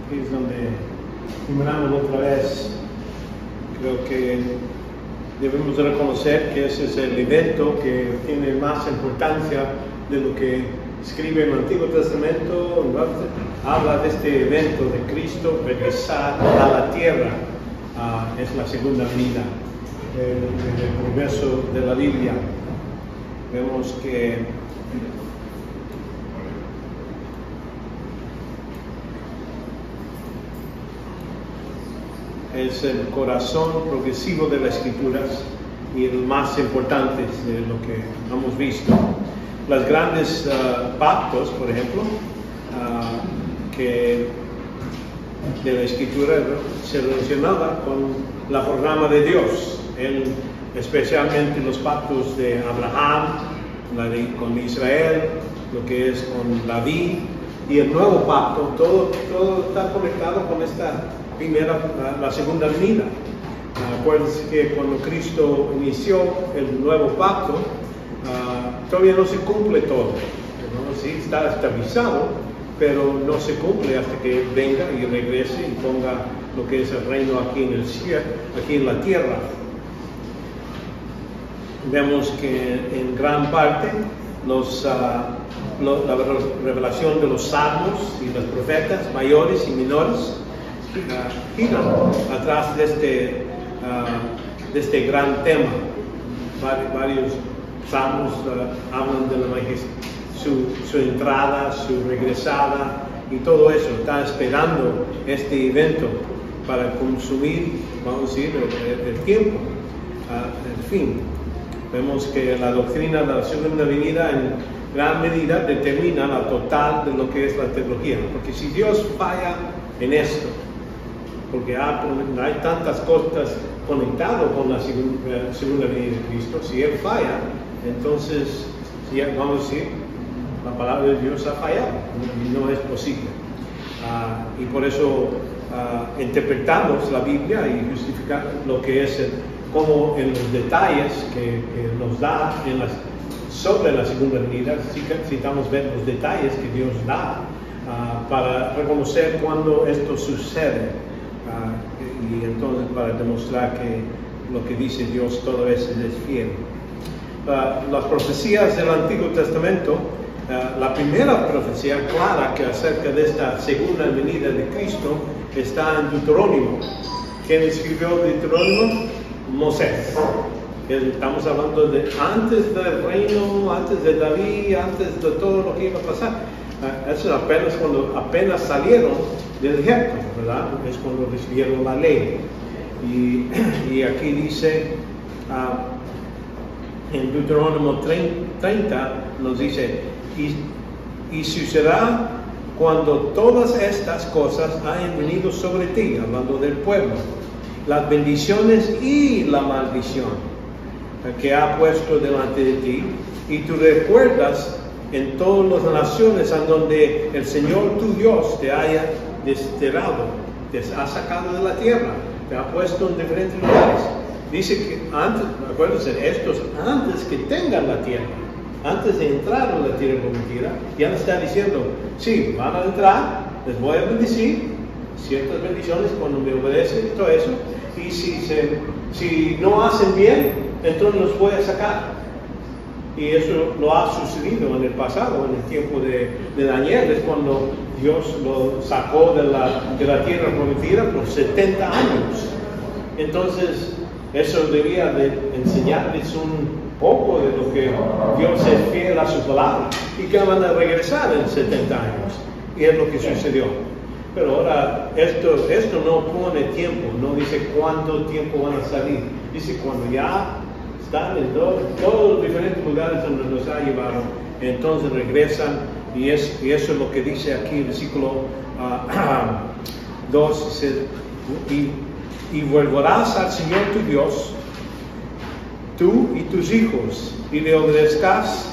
Aquí es donde terminamos otra vez. Creo que debemos reconocer que ese es el evento que tiene más importancia de lo que escribe en el Antiguo Testamento. Habla de este evento de Cristo regresar a la tierra. Es la segunda venida del progreso de la Biblia. Vemos que es el corazón progresivo de las Escrituras y el más importante de lo que hemos visto. Los grandes pactos, por ejemplo, que de la Escritura se relacionaba con la programa de Dios, especialmente los pactos de Abraham, con Israel, lo que es con David, y el nuevo pacto. Todo está conectado con la segunda venida. Acuérdense que cuando Cristo inició el nuevo pacto, todavía no se cumple todo, ¿no? Sí, está estabilizado, pero no se cumple hasta que venga y regrese y ponga lo que es el reino aquí en el cielo, aquí en la tierra. Vemos que en gran parte la revelación de los salmos y los profetas mayores y menores giran atrás de este gran tema. Varios salmos hablan de su entrada, su regresada y todo eso. Está esperando este evento para consumir, vamos a decir, el tiempo. En fin, vemos que la doctrina de la segunda venida en gran medida determina la total de lo que es la teología. Porque si Dios falla en esto, porque hay tantas cosas conectadas con la segunda venida de Cristo, si Él falla, entonces, vamos a decir, la palabra de Dios ha fallado y no es posible. Y por eso interpretamos la Biblia y justificamos lo que es como en los detalles que nos da sobre la segunda venida. Necesitamos ver los detalles que Dios da para reconocer cuando esto sucede. Y entonces para demostrar que lo que dice Dios todo veces es fiel. Las profecías del Antiguo Testamento, la primera profecía clara que acerca de esta segunda venida de Cristo está en Deuterónimo. ¿Quién escribió Deuterónimo? Moisés. Estamos hablando de antes del reino, antes de David, antes de todo lo que iba a pasar. Eso apenas cuando salieron del Egipto, ¿verdad? Es cuando recibieron la ley. Y aquí dice, en Deuterónimo 30 nos dice, y sucederá cuando todas estas cosas hayan venido sobre ti, hablando del pueblo, las bendiciones y la maldición que ha puesto delante de ti, y tú recuerdas en todas las naciones en donde el Señor tu Dios te haya desterrado, te ha sacado de la tierra, te ha puesto en diferentes lugares. Dice que antes, acuérdense, estos antes que tengan la tierra, antes de entrar en la tierra prometida, ya le está diciendo, sí, van a entrar, les voy a bendecir, ciertas bendiciones cuando me obedecen y todo eso, y si no hacen bien, entonces los voy a sacar. Y eso lo ha sucedido en el pasado, en el tiempo de Daniel, es cuando Dios lo sacó de la tierra prometida por 70 años. Entonces, eso debía de enseñarles un poco de lo que Dios es fiel a su palabra y que van a regresar en 70 años. Y es lo que sucedió. Pero ahora, esto no pone tiempo, no dice cuánto tiempo van a salir. Dice cuando ya están en todos los diferentes lugares donde nos ha llevado, entonces regresan, y eso es lo que dice aquí el versículo 2, y volverás al Señor tu Dios, tú y tus hijos, y le obedezcas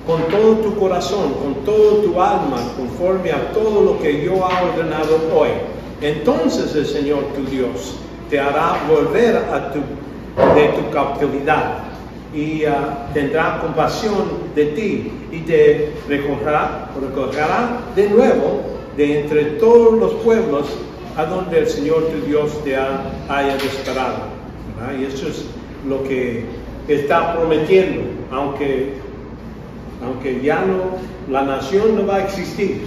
con todo tu corazón, con todo tu alma, conforme a todo lo que yo he ordenado hoy. Entonces el Señor tu Dios te hará volver de tu cautividad y tendrá compasión de ti y te recogerá de nuevo de entre todos los pueblos a donde el Señor tu Dios te haya disparado. ¿Verdad? Y eso es lo que está prometiendo, aunque ya la nación no va a existir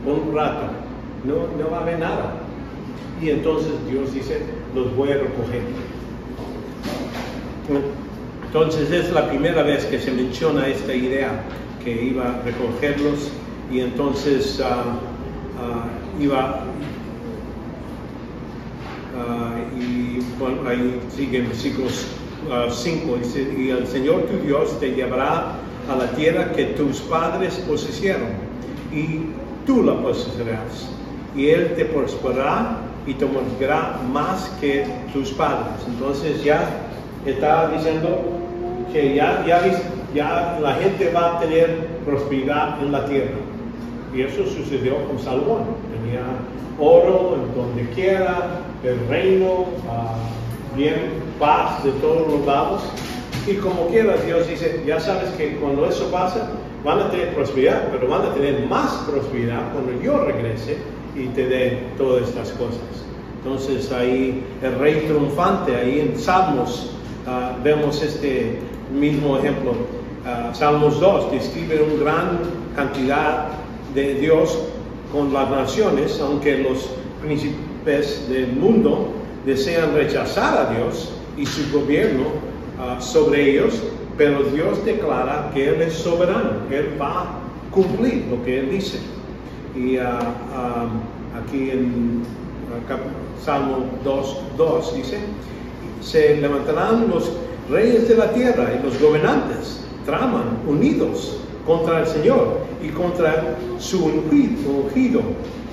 un rato, no va a haber nada. Y entonces Dios dice, los voy a recoger. Entonces es la primera vez que se menciona esta idea, que iba a recogerlos, y entonces y bueno, ahí sigue en versículos 5, dice, y el Señor tu Dios te llevará a la tierra que tus padres poseyeron, y tú la poseerás, y Él te prosperará y te multiplicará más que tus padres. Entonces ya está diciendo que ya la gente va a tener prosperidad en la tierra. Y eso sucedió con Salomón. Tenía oro en donde quiera, el reino, bien, paz de todos los lados. Y como quiera, Dios dice, ya sabes que cuando eso pasa, van a tener prosperidad, pero van a tener más prosperidad cuando yo regrese y te dé todas estas cosas. Entonces ahí el rey triunfante, ahí en Salmos, vemos este mismo ejemplo. Salmos 2 describe una gran cantidad de Dios con las naciones, aunque los príncipes del mundo desean rechazar a Dios y su gobierno sobre ellos, pero Dios declara que Él es soberano, Él va a cumplir lo que Él dice. Y aquí en Salmo 2:2 dice, se levantarán los reyes de la tierra y los gobernantes traman unidos contra el Señor y contra su ungido,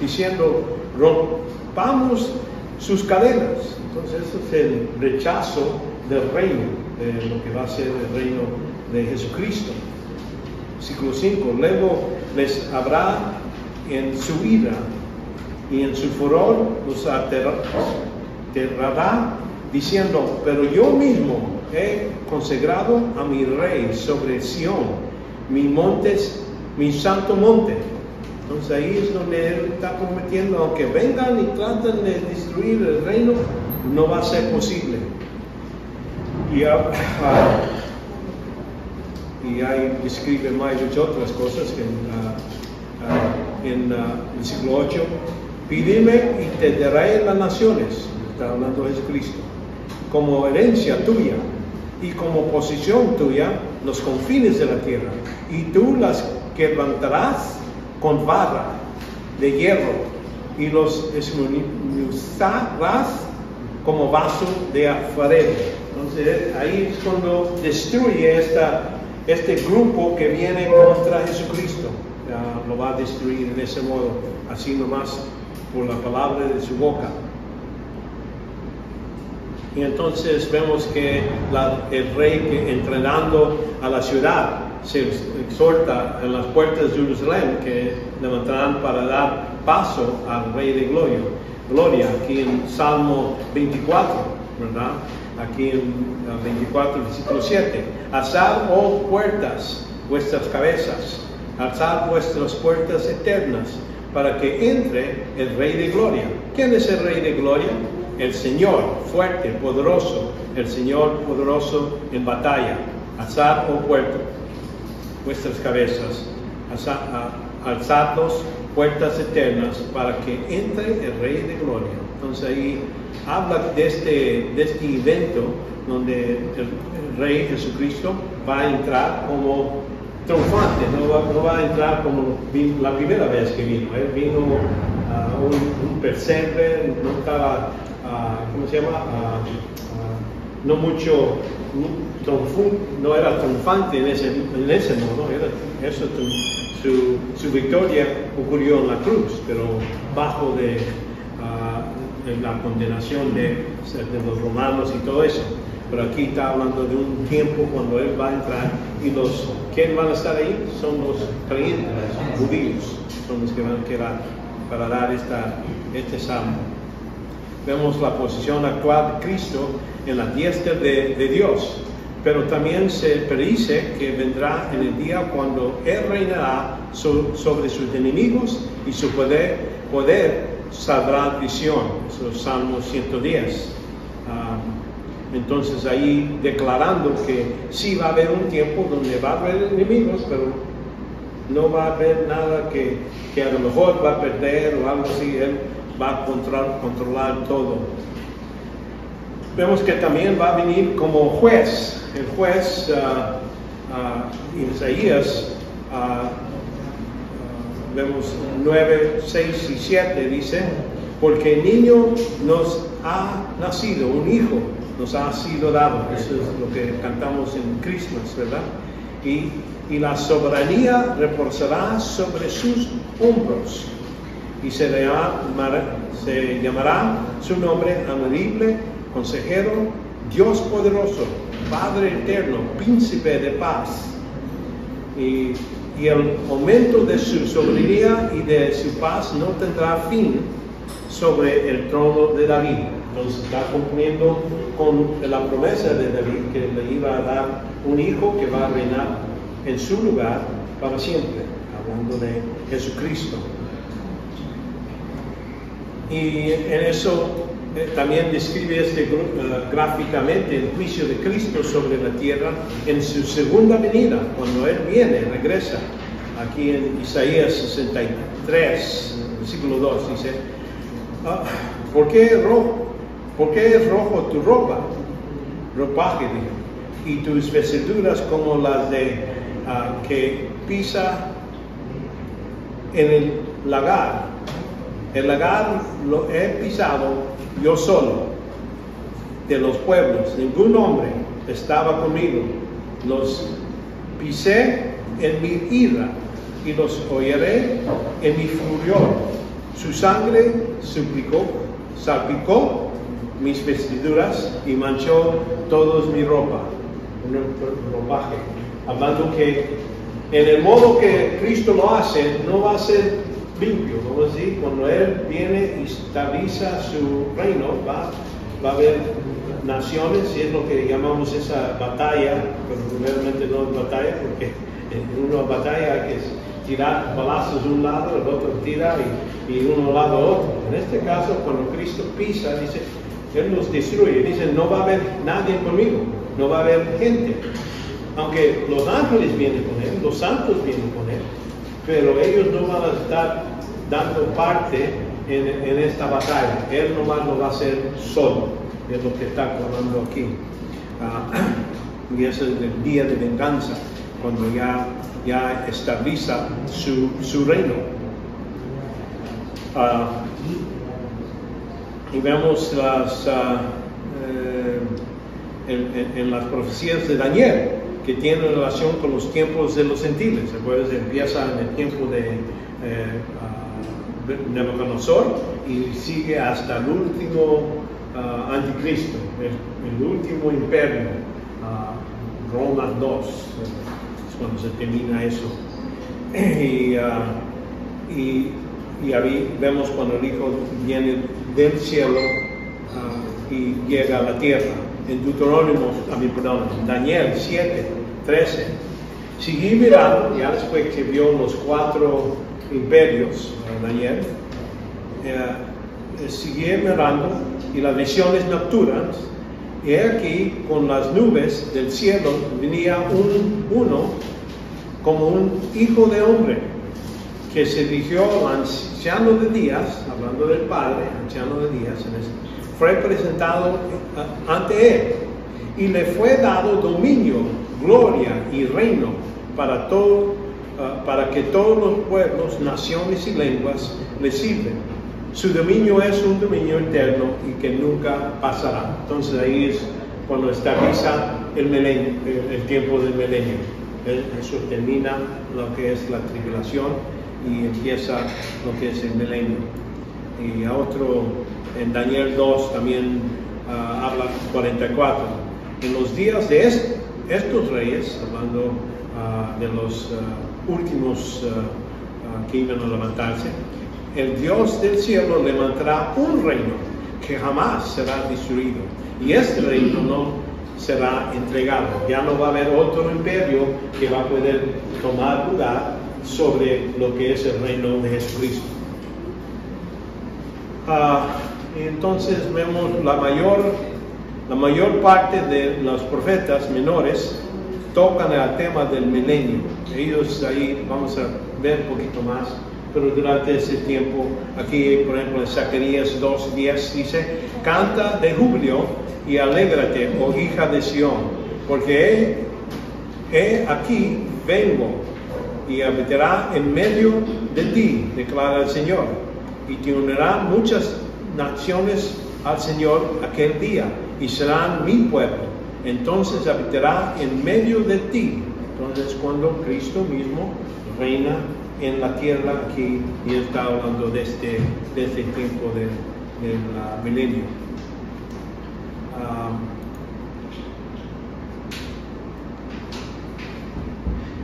diciendo, rompamos sus cadenas. Entonces eso es el rechazo del reino, de lo que va a ser el reino de Jesucristo. Versículo 5, luego les habrá en su ira y en su furor los aterrará, diciendo, pero yo mismo he consagrado a mi rey sobre Sión, mi santo monte. Entonces ahí es donde Él está prometiendo, aunque vengan y traten de destruir el reino, no va a ser posible. Y ahí describe muchas otras cosas en el siglo 8. Pídeme y te daré las naciones, está hablando de Jesucristo, como herencia tuya y como posesión tuya los confines de la tierra, y tú las quebrantarás con vara de hierro y los esmuzarás como vaso de alfarero. Entonces ahí es cuando destruye este grupo que viene contra Jesucristo. Lo va a destruir en ese modo, así nomás por la palabra de su boca. Y entonces vemos que el rey, que entrenando a la ciudad, se exhorta en las puertas de Jerusalén, que levantarán para dar paso al Rey de Gloria, aquí en Salmo 24, ¿verdad? Aquí en 24, versículo 7. Alzad, oh puertas, vuestras cabezas, alzad vuestras puertas eternas, para que entre el Rey de Gloria. ¿Quién es el Rey de Gloria? El Señor, fuerte, poderoso, el Señor poderoso en batalla. Alzad, oh puertas, vuestras cabezas, alzadlos, puertas eternas, para que entre el Rey de Gloria. Entonces ahí habla de este evento donde el Rey Jesucristo va a entrar como triunfante, no va a entrar como la primera vez que vino. Él vino a un pesebre, no estaba, ¿cómo se llama? No mucho, no era triunfante en ese modo. Su victoria ocurrió en la cruz, pero bajo de la condenación de los romanos y todo eso. Pero aquí está hablando de un tiempo cuando Él va a entrar, y los que van a estar ahí son los creyentes, los judíos, son los que van a quedar para dar este salmo. Vemos la posición actual de Cristo en la diestra de Dios, pero también se predice que vendrá en el día cuando Él reinará sobre sus enemigos y su poder saldrá visión. Eso es Salmo 110. Entonces ahí declarando que sí va a haber un tiempo donde va a haber enemigos, pero no va a haber nada que a lo mejor va a perder o algo así. Él va a controlar todo. Vemos que también va a venir como juez. El juez, Isaías, vemos 9, 6 y 7, dice, porque niño nos ha nacido, un hijo nos ha sido dado. Eso es lo que cantamos en Christmas, ¿verdad? Y la soberanía reposará sobre sus hombros. Y se llamará su nombre admirable, consejero, Dios poderoso, Padre eterno, príncipe de paz. Y el aumento de su soberanía y de su paz no tendrá fin sobre el trono de David. Entonces está cumpliendo con la promesa de David, que le iba a dar un hijo que va a reinar en su lugar para siempre, hablando de Jesucristo. Y en eso también describe gráficamente el juicio de Cristo sobre la tierra en su segunda venida, cuando Él viene, regresa. Aquí en Isaías 63, versículo 2, dice, ¿por qué es rojo tu ropa? Ropaje, dijo, y tus vestiduras como las de que pisa en el lagar. El lagar lo he pisado yo solo, de los pueblos, ningún hombre estaba conmigo. Los pisé en mi ira y los hollaré en mi furor. Su sangre salpicó mis vestiduras y manchó toda mi ropa. Un ropaje. Hablando que en el modo que Cristo lo hace, no va a ser limpio, vamos a decir, cuando Él viene y estabiliza su reino, va a haber naciones, y es lo que llamamos esa batalla, pero realmente no es batalla, porque en una batalla hay que tirar balazos de un lado, el otro tira y uno al lado otro. En este caso, cuando Cristo pisa, dice, Él nos destruye, dice, no va a haber nadie conmigo, no va a haber gente. Aunque los ángeles vienen con Él, los santos vienen con Él, pero ellos no van a estar dando parte en esta batalla. Él nomás lo va a hacer solo, es lo que está hablando aquí. Y ese es el día de venganza, cuando ya estabiliza su reino. Y vemos en las profecías de Daniel, que tiene relación con los tiempos de los gentiles. ¿Se acuerdan? Empieza en el tiempo de Nabucodonosor y sigue hasta el último anticristo, el último imperio, Roma II, es cuando se termina eso. Y ahí vemos cuando el Hijo viene del cielo y llega a la tierra. En Daniel 7, 13. Seguí mirando, ya después que vio los 4 imperios, Daniel, seguí mirando y las visiones nocturnas, y aquí con las nubes del cielo venía uno como un hijo de hombre, que se dirigió al anciano de días, hablando del Padre, anciano de días, fue presentado ante Él, y le fue dado dominio, gloria y reino para que todos los pueblos, naciones y lenguas le sirven. Su dominio es un dominio eterno y que nunca pasará. Entonces ahí es cuando estabiliza el tiempo del milenio. Eso termina lo que es la tribulación y empieza lo que es el milenio. Y a otro, en Daniel 2 también habla 44. En los días de estos reyes, hablando de los últimos que iban a levantarse, el Dios del cielo levantará un reino que jamás será destruido. Y este reino será entregado. Ya no va a haber otro imperio que va a poder tomar lugar sobre lo que es el reino de Jesucristo. Entonces vemos la mayor parte de los profetas menores tocan el tema del milenio. Ellos ahí vamos a ver un poquito más, pero durante ese tiempo, aquí por ejemplo en Zacarías 2:10 dice: canta de júbilo y alégrate, oh hija de Sión, porque he aquí vengo y habitará en medio de ti, declara el Señor, y te unirá muchas naciones al Señor aquel día, y serán mi pueblo. Entonces habitará en medio de ti. Entonces cuando Cristo mismo reina en la tierra aquí, y está hablando de este tiempo del milenio.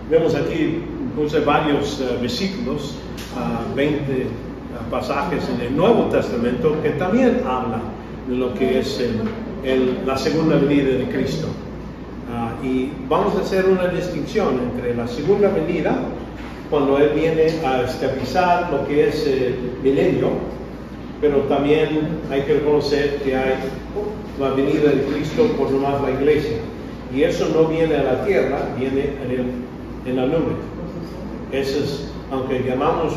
Vemos aquí, puse varios versículos, 20 pasajes en el Nuevo Testamento que también hablan de lo que es la segunda venida de Cristo. Y vamos a hacer una distinción entre la segunda venida, cuando Él viene a estabilizar lo que es el milenio, pero también hay que reconocer que hay la venida de Cristo por nomás la iglesia. Y eso no viene a la tierra, viene en la nube. Eso es, aunque llamamos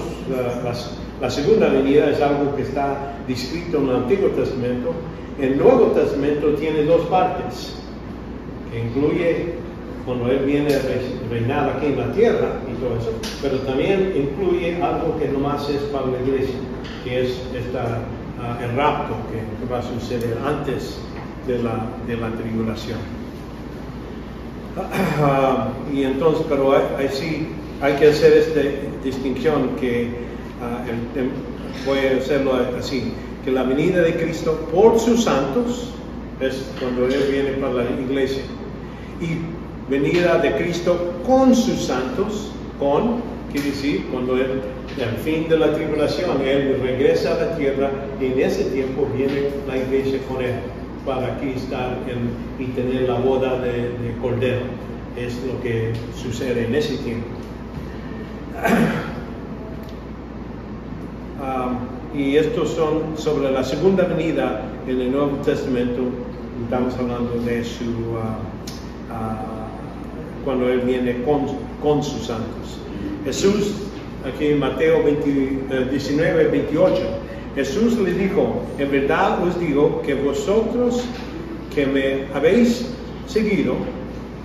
la segunda venida, es algo que está descrito en el Antiguo Testamento. El Nuevo Testamento tiene dos partes, que incluye cuando Él viene a reinar aquí en la tierra y todo eso, pero también incluye algo que nomás es para la iglesia, que es el rapto que va a suceder antes de la tribulación. Y entonces, pero sí hay que hacer esta distinción que voy a hacerlo así, que la venida de Cristo por sus santos es cuando Él viene para la iglesia, y venida de Cristo con sus santos, quiere decir, cuando Él, al fin de la tribulación, Él regresa a la tierra, y en ese tiempo viene la iglesia con Él, para aquí estar y tener la boda de Cordero. Es lo que sucede en ese tiempo. Y estos son sobre la segunda venida en el Nuevo Testamento. Estamos hablando de cuando Él viene con sus santos. Jesús, aquí en Mateo 19:28, Jesús le dijo: en verdad os digo que vosotros que me habéis seguido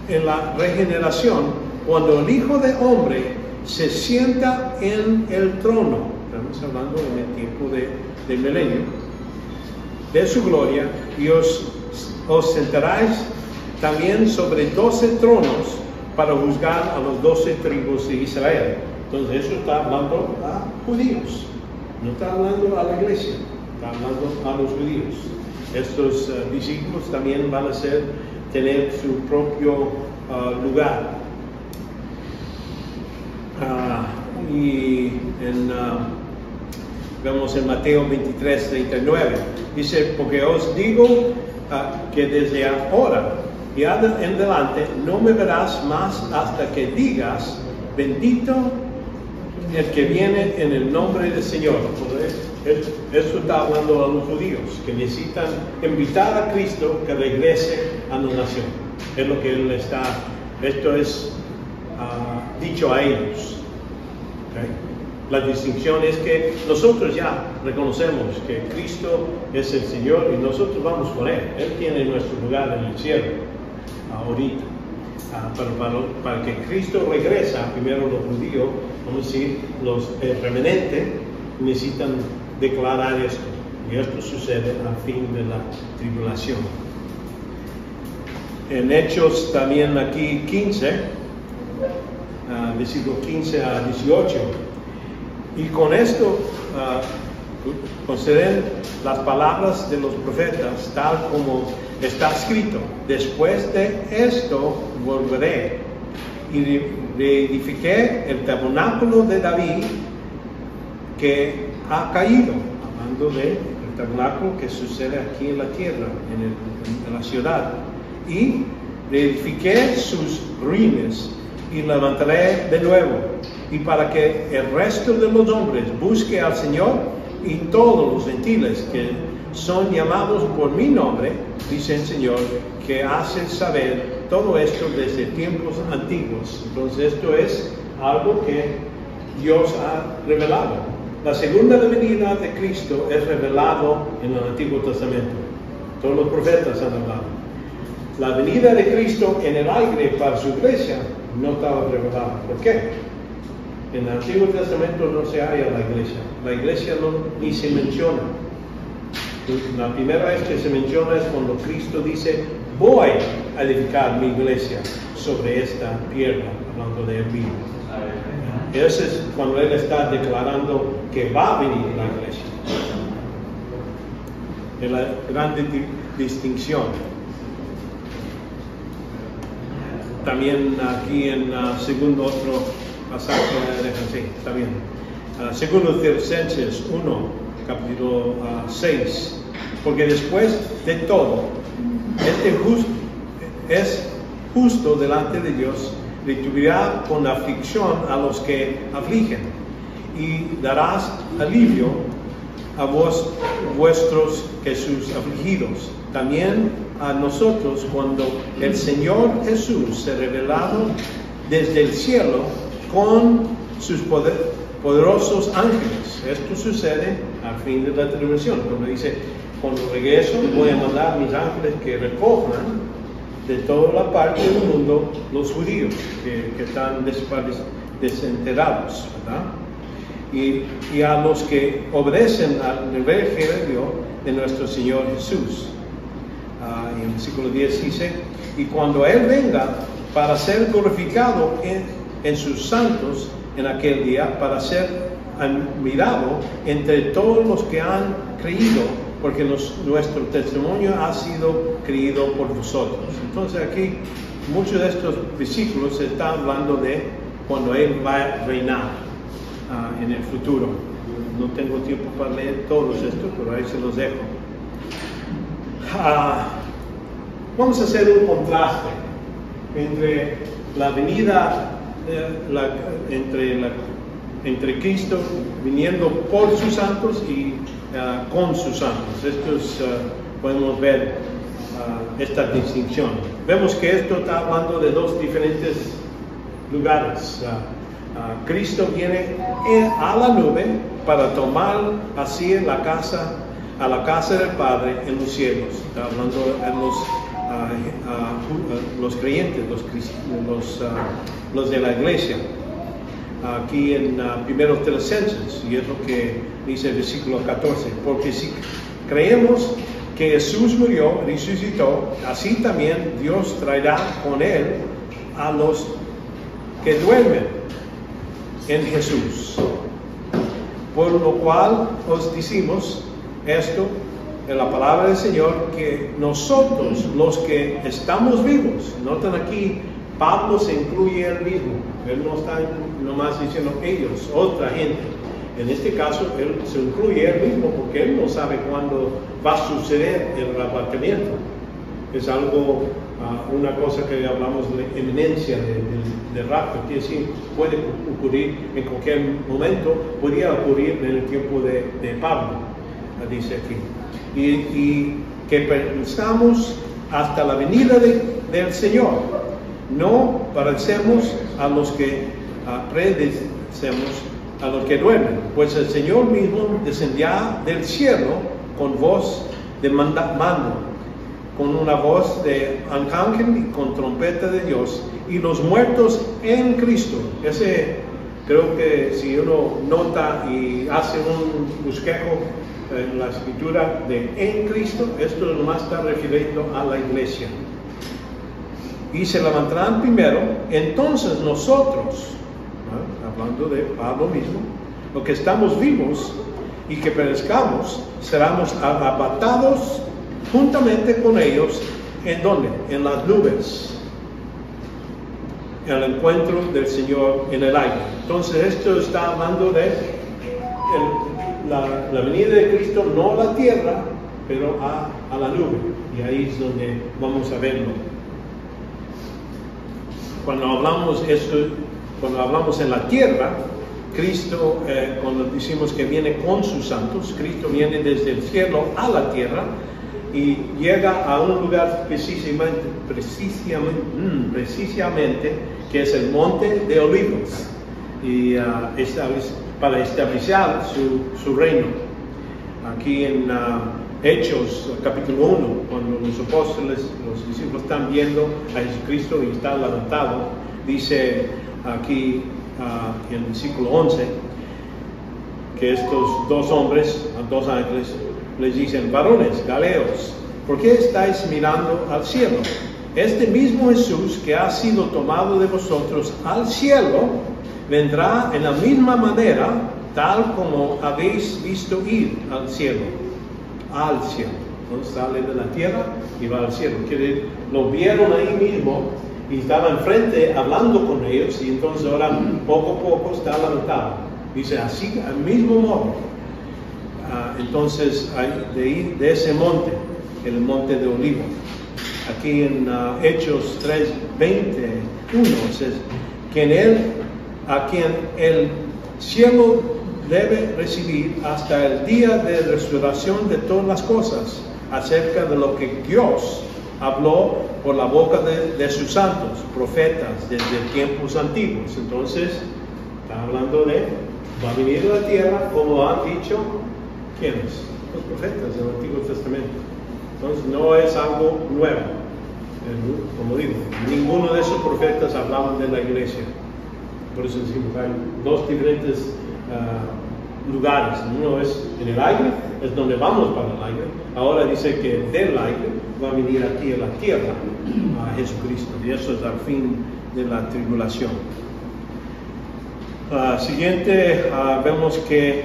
en la regeneración, cuando el Hijo de Hombre se sienta en el trono, estamos hablando en el tiempo del milenio, de su gloria, y os sentaráis también sobre 12 tronos para juzgar a los 12 tribus de Israel. Entonces eso está hablando a judíos, no está hablando a la iglesia, está hablando a los judíos. Estos discípulos también van a tener su propio lugar. Vemos en Mateo 23:39, dice: porque os digo que desde ahora y en adelante no me verás más hasta que digas: bendito el que viene en el nombre del Señor. Esto está hablando a los judíos que necesitan invitar a Cristo que regrese a la nación. Es lo que Él está, esto es dicho a ellos. ¿Okay? La distinción es que nosotros ya reconocemos que Cristo es el Señor y nosotros vamos con Él. Él tiene nuestro lugar en el cielo ahorita. Pero para que Cristo regresa, primero los judíos, vamos a decir, el remanente, necesitan declarar esto. Y esto sucede al fin de la tribulación. En Hechos también aquí 15, versículo 15 a 18. Y con esto conceden las palabras de los profetas, tal como está escrito: después de esto volveré y reedifiqué el tabernáculo de David que ha caído, hablando del tabernáculo que sucede aquí en la tierra, en la ciudad, y reedifiqué sus ruinas y levantaré de nuevo, y para que el resto de los hombres busque al Señor, y todos los gentiles que son llamados por mi nombre, dice el Señor, que hace saber todo esto desde tiempos antiguos. Entonces esto es algo que Dios ha revelado. La segunda venida de Cristo es revelado en el Antiguo Testamento. Todos los profetas han hablado. La venida de Cristo en el aire para su iglesia no estaba revelada. ¿Por qué? En el Antiguo Testamento no se halla la iglesia. La iglesia ni se menciona. La primera vez que se menciona es cuando Cristo dice, voy a edificar mi iglesia sobre esta tierra, hablando de él mismo. Ese es cuando él está declarando que va a venir la iglesia. Es la gran distinción. También aquí en segundo otro pasaje, sí, está bien. Segundo Tesalonicenses 1, capítulo 6. Porque después de todo, es justo delante de Dios, retribuirá con aflicción a los que afligen, y darás alivio a vuestros Jesús afligidos. También a nosotros, cuando el Señor Jesús se revelado desde el cielo con sus poderosos ángeles. Esto sucede al fin de la tribulación, cuando dice, cuando regreso voy a mandar a mis ángeles que recojan de toda la parte del mundo los judíos que están desenterados, ¿verdad? Y a los que obedecen al evangelio de nuestro Señor Jesús. Y en el versículo 10 dice, y cuando Él venga para ser glorificado en sus santos en aquel día, para ser admirado entre todos los que han creído, porque nuestro testimonio ha sido creído por vosotros. Entonces aquí muchos de estos versículos se están hablando de cuando Él va a reinar en el futuro. No tengo tiempo para leer todos estos, pero ahí se los dejo. Vamos a hacer un contraste entre la venida, entre Cristo viniendo por sus santos y con sus santos. Podemos ver esta distinción. Vemos que esto está hablando de dos diferentes lugares. Cristo viene a la nube para tomar así a la casa del Padre en los cielos. Está hablando de los creyentes, los de la iglesia. Aquí en 1 Tesalonicenses, y es lo que dice el versículo 14, porque si creemos que Jesús murió y resucitó, así también Dios traerá con Él a los que duermen en Jesús. Por lo cual os decimos esto en la palabra del Señor, que nosotros, los que estamos vivos, notan aquí, Pablo se incluye él mismo. Él no está nomás diciendo ellos, otra gente. En este caso, él se incluye él mismo porque él no sabe cuándo va a suceder el arrebatamiento. Es algo, una cosa que hablamos de eminencia del rapto, que sí puede ocurrir en cualquier momento, podría ocurrir en el tiempo de Pablo, dice aquí. Y que pensamos hasta la venida del Señor. No parecemos a los que predecemos, a los que duermen, pues el Señor mismo descenderá del cielo con voz de mando, con una voz de arcángel y con trompeta de Dios, y los muertos en Cristo. Creo que si uno nota y hace un bosquejo en la escritura de en Cristo, esto nomás está refiriendo a la iglesia. Y se levantarán primero, entonces nosotros, hablando de Pablo mismo, los que estamos vivos y que perezcamos, seremos arrebatados juntamente con ellos. ¿En dónde? En las nubes, en el encuentro del Señor en el aire. Entonces esto está hablando de la venida de Cristo, no a la tierra, pero a la nube. Y ahí es donde vamos a verlo. cuando hablamos en la tierra, Cristo, cuando decimos que viene con sus santos, Cristo viene desde el cielo a la tierra y llega a un lugar precisamente que es el Monte de Olivos, y para establecer su reino. Aquí en Hechos capítulo 1, cuando los apóstoles, los discípulos están viendo a Jesucristo y está levantado, dice aquí en el versículo 11 que estos dos hombres, dos ángeles, les dicen: varones, galeos, ¿por qué estáis mirando al cielo? Este mismo Jesús que ha sido tomado de vosotros al cielo, vendrá en la misma manera, tal como habéis visto ir al cielo. Al cielo. Entonces sale de la tierra y va al cielo. Lo vieron ahí mismo y estaba enfrente hablando con ellos, y entonces ahora poco a poco está levantado. Dice así, al mismo modo. Entonces de ese monte, el monte de Olivos. Aquí en Hechos 3:21 dice a quien el cielo debe recibir hasta el día de resurrección de todas las cosas, acerca de lo que Dios habló por la boca de sus santos, profetas, desde tiempos antiguos. Entonces, está hablando va a venir a la tierra, como han dicho, ¿quiénes? Los profetas del Antiguo Testamento. Entonces, no es algo nuevo. Como digo, ninguno de esos profetas hablaban de la iglesia. Por eso decimos, hay dos diferentes lugares. Uno es en el aire, es donde vamos para el aire. Ahora dice que del aire va a venir aquí a la tierra a Jesucristo, y eso es al fin de la tribulación. Siguiente, vemos que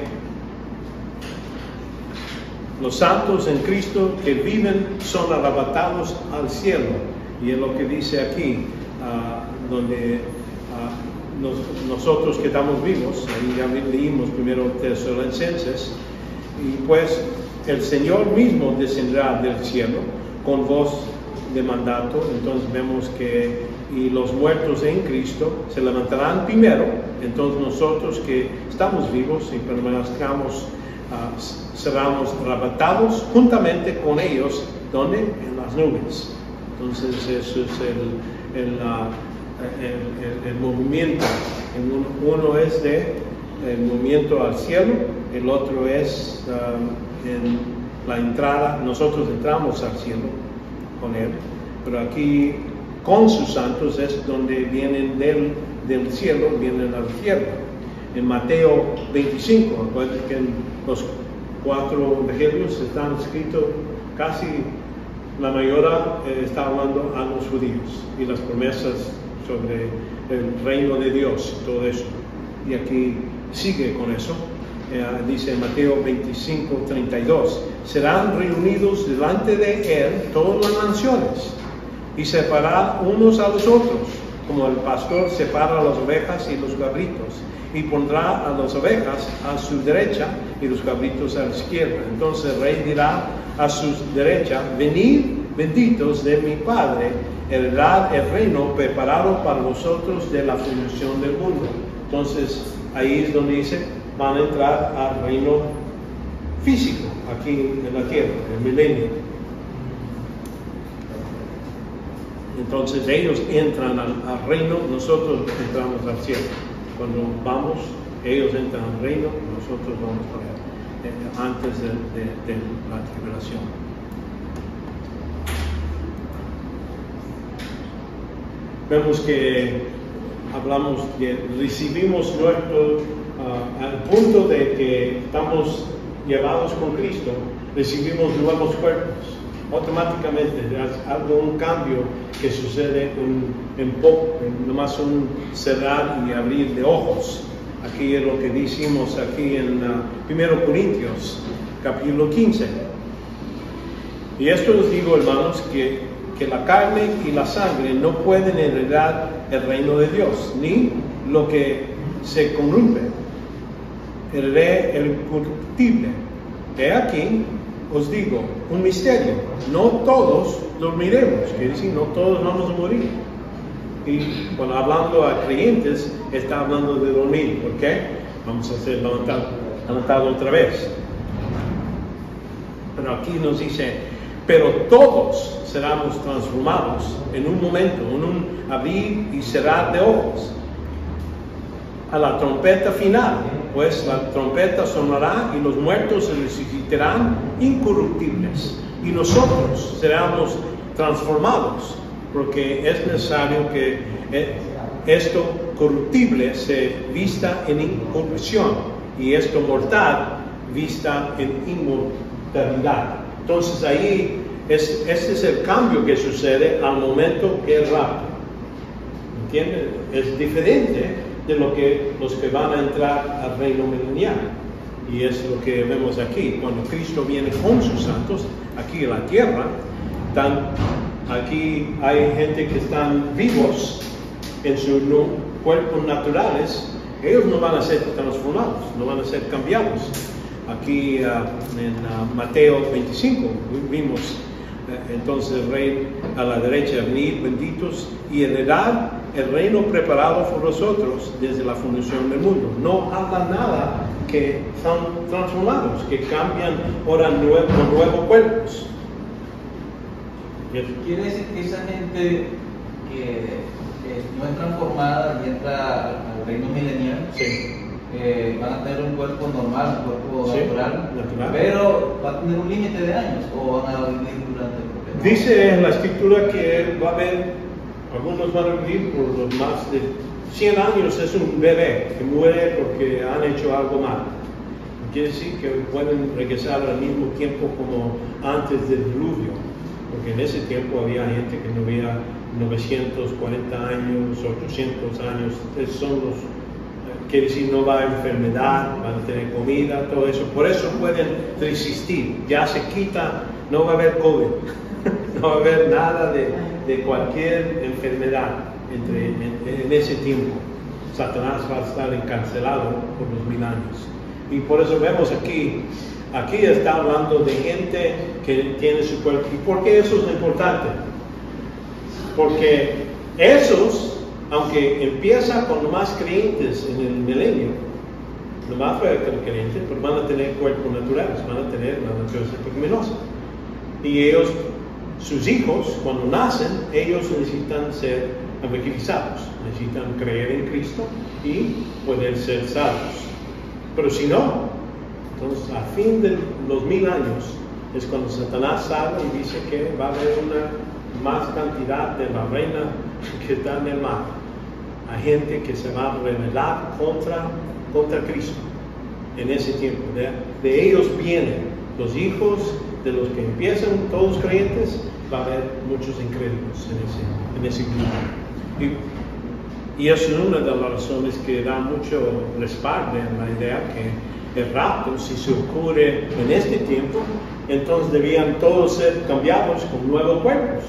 los santos en Cristo que viven son arrebatados al cielo, y es lo que dice aquí, donde nosotros que estamos vivos, ahí ya leímos primero Tesalonicenses, y pues el Señor mismo descenderá del cielo con voz de mandato. Entonces vemos que y los muertos en Cristo se levantarán primero. Entonces nosotros que estamos vivos y permanezcamos, seremos arrebatados juntamente con ellos, ¿donde? En las nubes. Entonces eso es el movimiento. Uno es el movimiento al cielo, el otro es en la entrada. Nosotros entramos al cielo con Él, pero aquí con sus santos es donde vienen del cielo, vienen al tierra. En Mateo 25, recuerden que en los 4 evangelios están escritos, casi la mayoría está hablando a los judíos y las promesas sobre el reino de Dios, todo eso. Y aquí sigue con eso. Dice Mateo 25:32, serán reunidos delante de Él todas las naciones, y separar unos a los otros, como el pastor separa las ovejas y los cabritos, y pondrá a las ovejas a su derecha y los cabritos a la izquierda. Entonces el rey dirá a su derecha: venid, benditos de mi Padre, heredad el reino preparado para vosotros de la fundación del mundo. Entonces ahí es donde dice, van a entrar al reino físico, aquí en la tierra, el milenio. Entonces ellos entran al reino, nosotros entramos al cielo. Cuando vamos, ellos entran al reino, nosotros vamos para allá, antes de la tribulación. Vemos que hablamos que recibimos nuestro, al punto de que estamos llevados con Cristo, recibimos nuevos cuerpos. Automáticamente es un cambio que sucede en poco, nomás un cerrar y abrir de ojos. Aquí es lo que decimos aquí en 1 Corintios capítulo 15. Y esto os digo, hermanos, que la carne y la sangre no pueden heredar el reino de Dios, ni lo que se corrompe heredará el corruptible. He aquí os digo un misterio: no todos dormiremos, quiere decir, no todos vamos a morir, Y cuando hablando a creyentes, está hablando de dormir. ¿Por qué? Vamos a hacer levantado otra vez. Pero aquí nos dice, pero todos seremos transformados en un momento, en un abrir y cerrar de ojos, a la trompeta final, pues la trompeta sonará y los muertos se resucitarán incorruptibles y nosotros seremos transformados, porque es necesario que esto corruptible se vista en incorrupción y esto mortal vista en inmortalidad. Entonces ahí este es el cambio que sucede al momento que el rapto. ¿Entienden? Es diferente de los que van a entrar al reino milenial. Y es lo que vemos aquí. Cuando Cristo viene con sus santos, aquí en la tierra, aquí hay gente que están vivos en sus cuerpos naturales. Ellos no van a ser transformados, no van a ser cambiados. Aquí en Mateo 25 vimos entonces el rey a la derecha, venid benditos y heredad el reino preparado por vosotros desde la fundación del mundo. No habla nada que son transformados, que cambian ahora nuevos cuerpos. Quiere decir que esa gente que no es transformada y entra al reino milenial, Sí. Van a tener un cuerpo normal, un cuerpo Sí, natural, natural, pero va a tener un límite de años o van a vivir durante el proceso. Dice en la escritura que va a haber, algunos van a vivir por los más de 100 años, es un bebé que muere porque han hecho algo mal. Quiere decir que pueden regresar al mismo tiempo como antes del diluvio, porque en ese tiempo había gente que no había 940 años, 800 años, son los... Quiere decir, no va a haber enfermedad, van a tener comida, todo eso. Por eso pueden resistir. Ya se quita, no va a haber COVID, no va a haber nada de cualquier enfermedad en ese tiempo. Satanás va a estar encarcelado por los 1000 años. Y por eso vemos aquí está hablando de gente que tiene su cuerpo. ¿Y por qué eso es importante? Porque esos... Aunque empieza con los más creyentes en el milenio, los más creyentes, pero van a tener cuerpos naturales, van a tener la naturaleza pecaminosa. Y ellos, sus hijos, cuando nacen, ellos necesitan ser evangelizados, necesitan creer en Cristo y poder ser salvos. Pero si no, entonces a fin de los 1000 años es cuando Satanás sale y dice que va a haber una más cantidad de la reina que está en el mar. Hay gente que se va a rebelar contra Cristo en ese tiempo. De ellos vienen los hijos de los que empiezan todos creyentes, va a haber muchos incrédulos en ese grupo. Y eso es una de las razones que da mucho respaldo en la idea que el rapto, si se ocurre en este tiempo, entonces debían todos ser cambiados con nuevos cuerpos,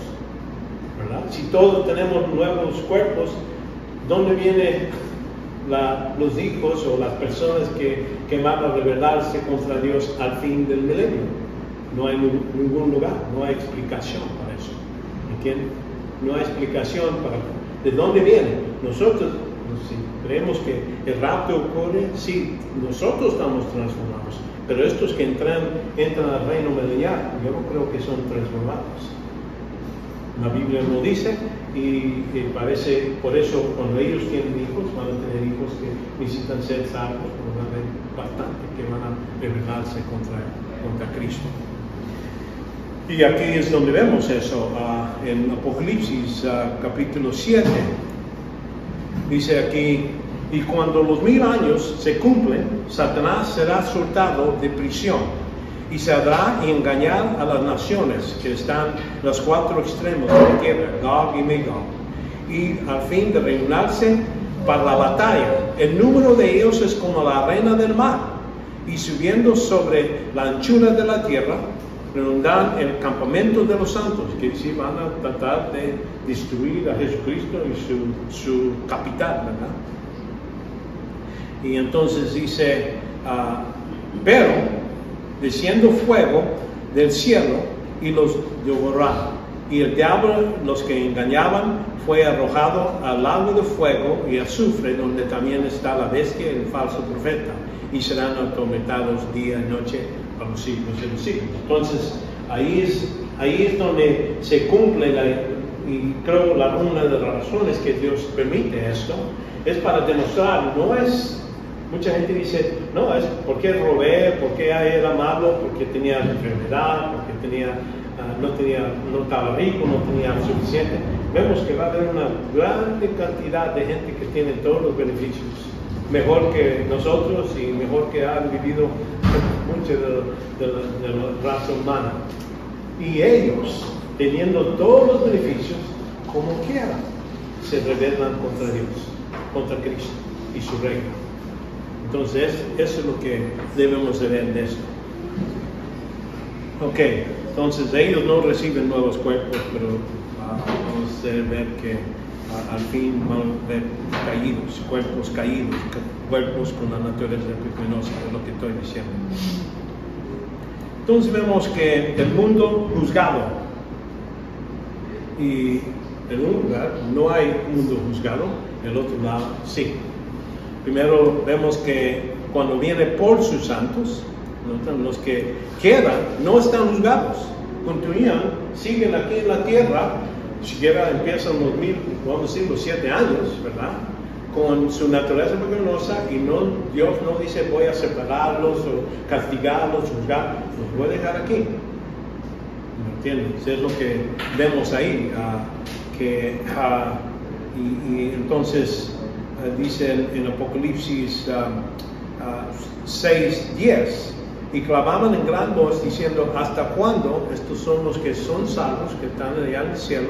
¿verdad? Si todos tenemos nuevos cuerpos, ¿dónde vienen los hijos o las personas que van a rebelarse contra Dios al fin del milenio? No hay ningún lugar, no hay explicación para eso. ¿Entienden? No hay explicación para de dónde viene. Nosotros, si creemos que el rapto ocurre, sí, nosotros estamos transformados, pero estos que entran al reino milenial, yo no creo que son transformados. La Biblia lo dice y parece, por eso cuando ellos tienen hijos, van a tener hijos que necesitan ser salvos, pero van a haber bastante que van a rebelarse contra Cristo. Y aquí es donde vemos eso, en Apocalipsis capítulo 7. Dice aquí, y cuando los 1000 años se cumplen, Satanás será soltado de prisión y saldrá y engañar a las naciones que están en los 4 extremos de la tierra, Gog y Magog, y al fin de reunirse para la batalla. El número de ellos es como la arena del mar, y subiendo sobre la anchura de la tierra, reunirán el campamento de los santos, que sí van a tratar de destruir a Jesucristo y su capital, ¿verdad? Y entonces dice, pero desciendo fuego del cielo y los devorará. Y el diablo, los que engañaban, fue arrojado al lago de fuego y azufre, donde también está la bestia y el falso profeta, y serán atormentados día y noche a los siglos de los siglos. Entonces, ahí es donde se cumple y creo una de las razones que Dios permite esto, es para demostrar, no es, mucha gente dice, no, es porque robé, porque era malo, porque tenía enfermedad, porque no estaba rico, no tenía suficiente. Vemos que va a haber una gran cantidad de gente que tiene todos los beneficios, mejor que nosotros y mejor que han vivido mucho de la raza humana. Y ellos, teniendo todos los beneficios, como quieran, se rebelan contra Dios, contra Cristo y su reino. Entonces, eso es lo que debemos de ver de esto. Ok, entonces ellos no reciben nuevos cuerpos, pero vamos a ver que al fin van a ver cuerpos caídos, cuerpos con la naturaleza pecaminosa, es lo que estoy diciendo. Entonces vemos que el mundo juzgado, y en un lugar no hay mundo juzgado, en el otro lado sí. Primero vemos que cuando viene por sus santos, los que quedan no están juzgados, continúan, siguen aquí en la tierra, siquiera empiezan los 7 años, ¿verdad? Con su naturaleza pecaminosa, y Dios no dice voy a separarlos o castigarlos, juzgar, los voy a dejar aquí. ¿Me entiendes? Es lo que vemos ahí, y entonces dice en Apocalipsis 6:10, y clamaban en gran voz diciendo, ¿hasta cuándo? Estos son los que son salvos, que están allá en el cielo.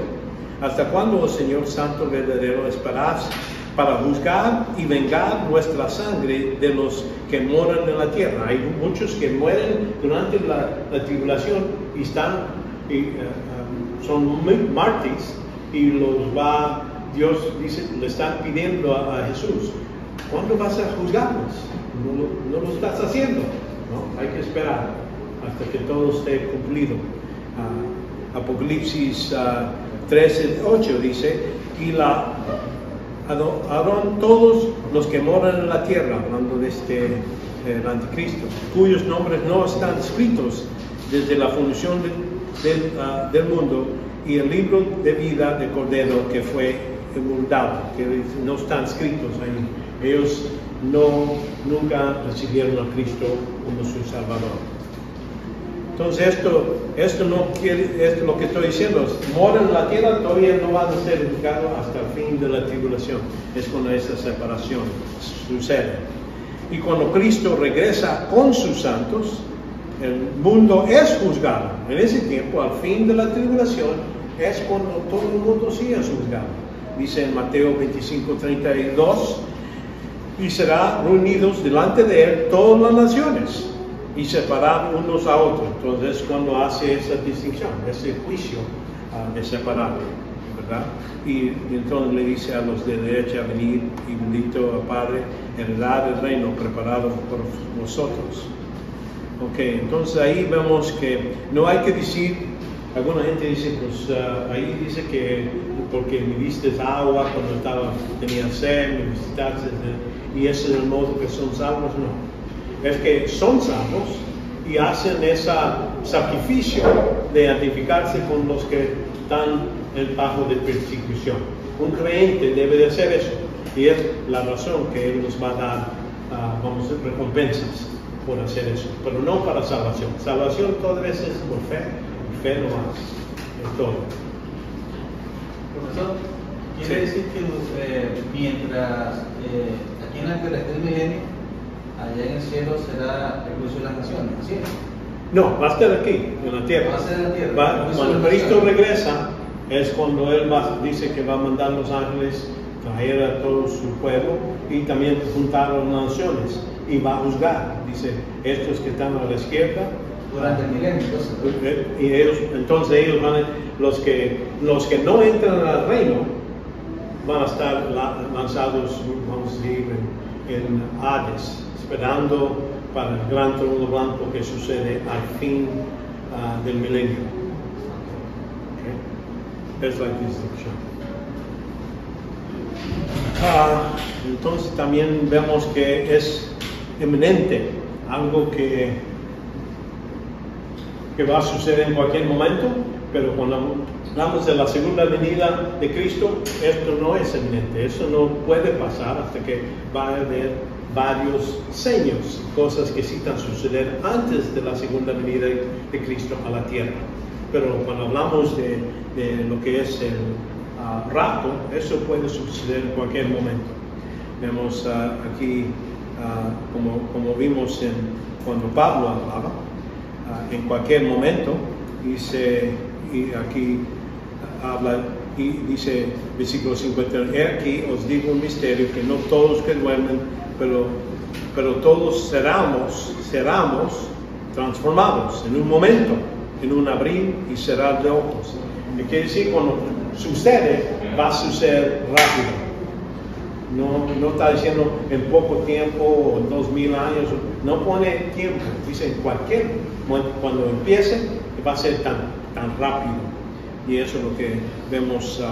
¿Hasta cuándo, oh Señor Santo verdadero, esperás para juzgar y vengar nuestra sangre de los que moran en la tierra? Hay muchos que mueren durante la tribulación y son mártires, y Dios dice, le están pidiendo a Jesús, ¿cuándo vas a juzgarlos? No lo estás haciendo, ¿no? Hay que esperar hasta que todo esté cumplido. Apocalipsis 13:8 dice, y harán todos los que moran en la tierra, hablando de el anticristo, cuyos nombres no están escritos desde la fundación del mundo, y el libro de vida de Cordero que fue inmolado, que no están escritos ahí. Ellos nunca recibieron a Cristo como su Salvador. Entonces esto es lo que estoy diciendo, moran en la tierra, todavía no van a ser juzgados hasta el fin de la tribulación. Es cuando esa separación sucede. Y cuando Cristo regresa con sus santos, el mundo es juzgado. En ese tiempo, al fin de la tribulación, es cuando todo el mundo sí es juzgado. Dice en Mateo 25:32, y serán reunidos delante de él todas las naciones, y separar unos a otros. Entonces, cuando hace esa distinción, ese juicio de separar, ¿verdad? Y entonces le dice a los de derecha, venid y bendito Padre, heredad el reino preparado por vosotros. Ok, entonces ahí vemos que no hay que decir, alguna gente dice, pues ahí dice que porque me diste agua cuando tenía sed, me visitaste, y ese es el modo que son salvos. No, es que son salvos y hacen ese sacrificio de identificarse con los que están bajo de persecución. Un creyente debe de hacer eso, y es la razón que Él nos va a dar, recompensas por hacer eso, pero no para salvación. Salvación todas veces es por fe, y fe no más, es todo. Profesor, quiere decir que mientras aquí en la tierra esté el milenio, allá en el cielo será el juicio de las naciones, ¿sí? No, va a estar aquí, en la tierra. Va a ser en la tierra. Cuando Cristo regresa, es cuando Él dice que va a mandar los ángeles, traer a todo su pueblo y también juntar a las naciones, y va a juzgar. Dice, estos que están a la izquierda, durante el milenio, entonces ellos van los que no entran al reino van a estar lanzados, vamos a decir, en Hades, esperando para el gran trono blanco que sucede al fin del milenio. es la destrucción. Entonces también vemos que es inminente, algo que va a suceder en cualquier momento, pero cuando hablamos de la segunda venida de Cristo, esto no es inminente, eso no puede pasar hasta que va a haber varios seños, cosas que sí van a suceder antes de la segunda venida de Cristo a la tierra. Pero cuando hablamos de lo que es el rapto, eso puede suceder en cualquier momento. Vemos aquí, como vimos cuando Pablo hablaba, en cualquier momento, y aquí habla y dice, versículo 51, he aquí os digo un misterio, que no todos que duermen, pero todos seremos transformados en un momento, en un abrir y cerrar de ojos. Y quiere decir, cuando sucede, va a suceder rápido. No está diciendo en poco tiempo o en 2000 años, no pone tiempo, dice en cualquier momento, cuando empiece, va a ser tan rápido. Y eso es lo que vemos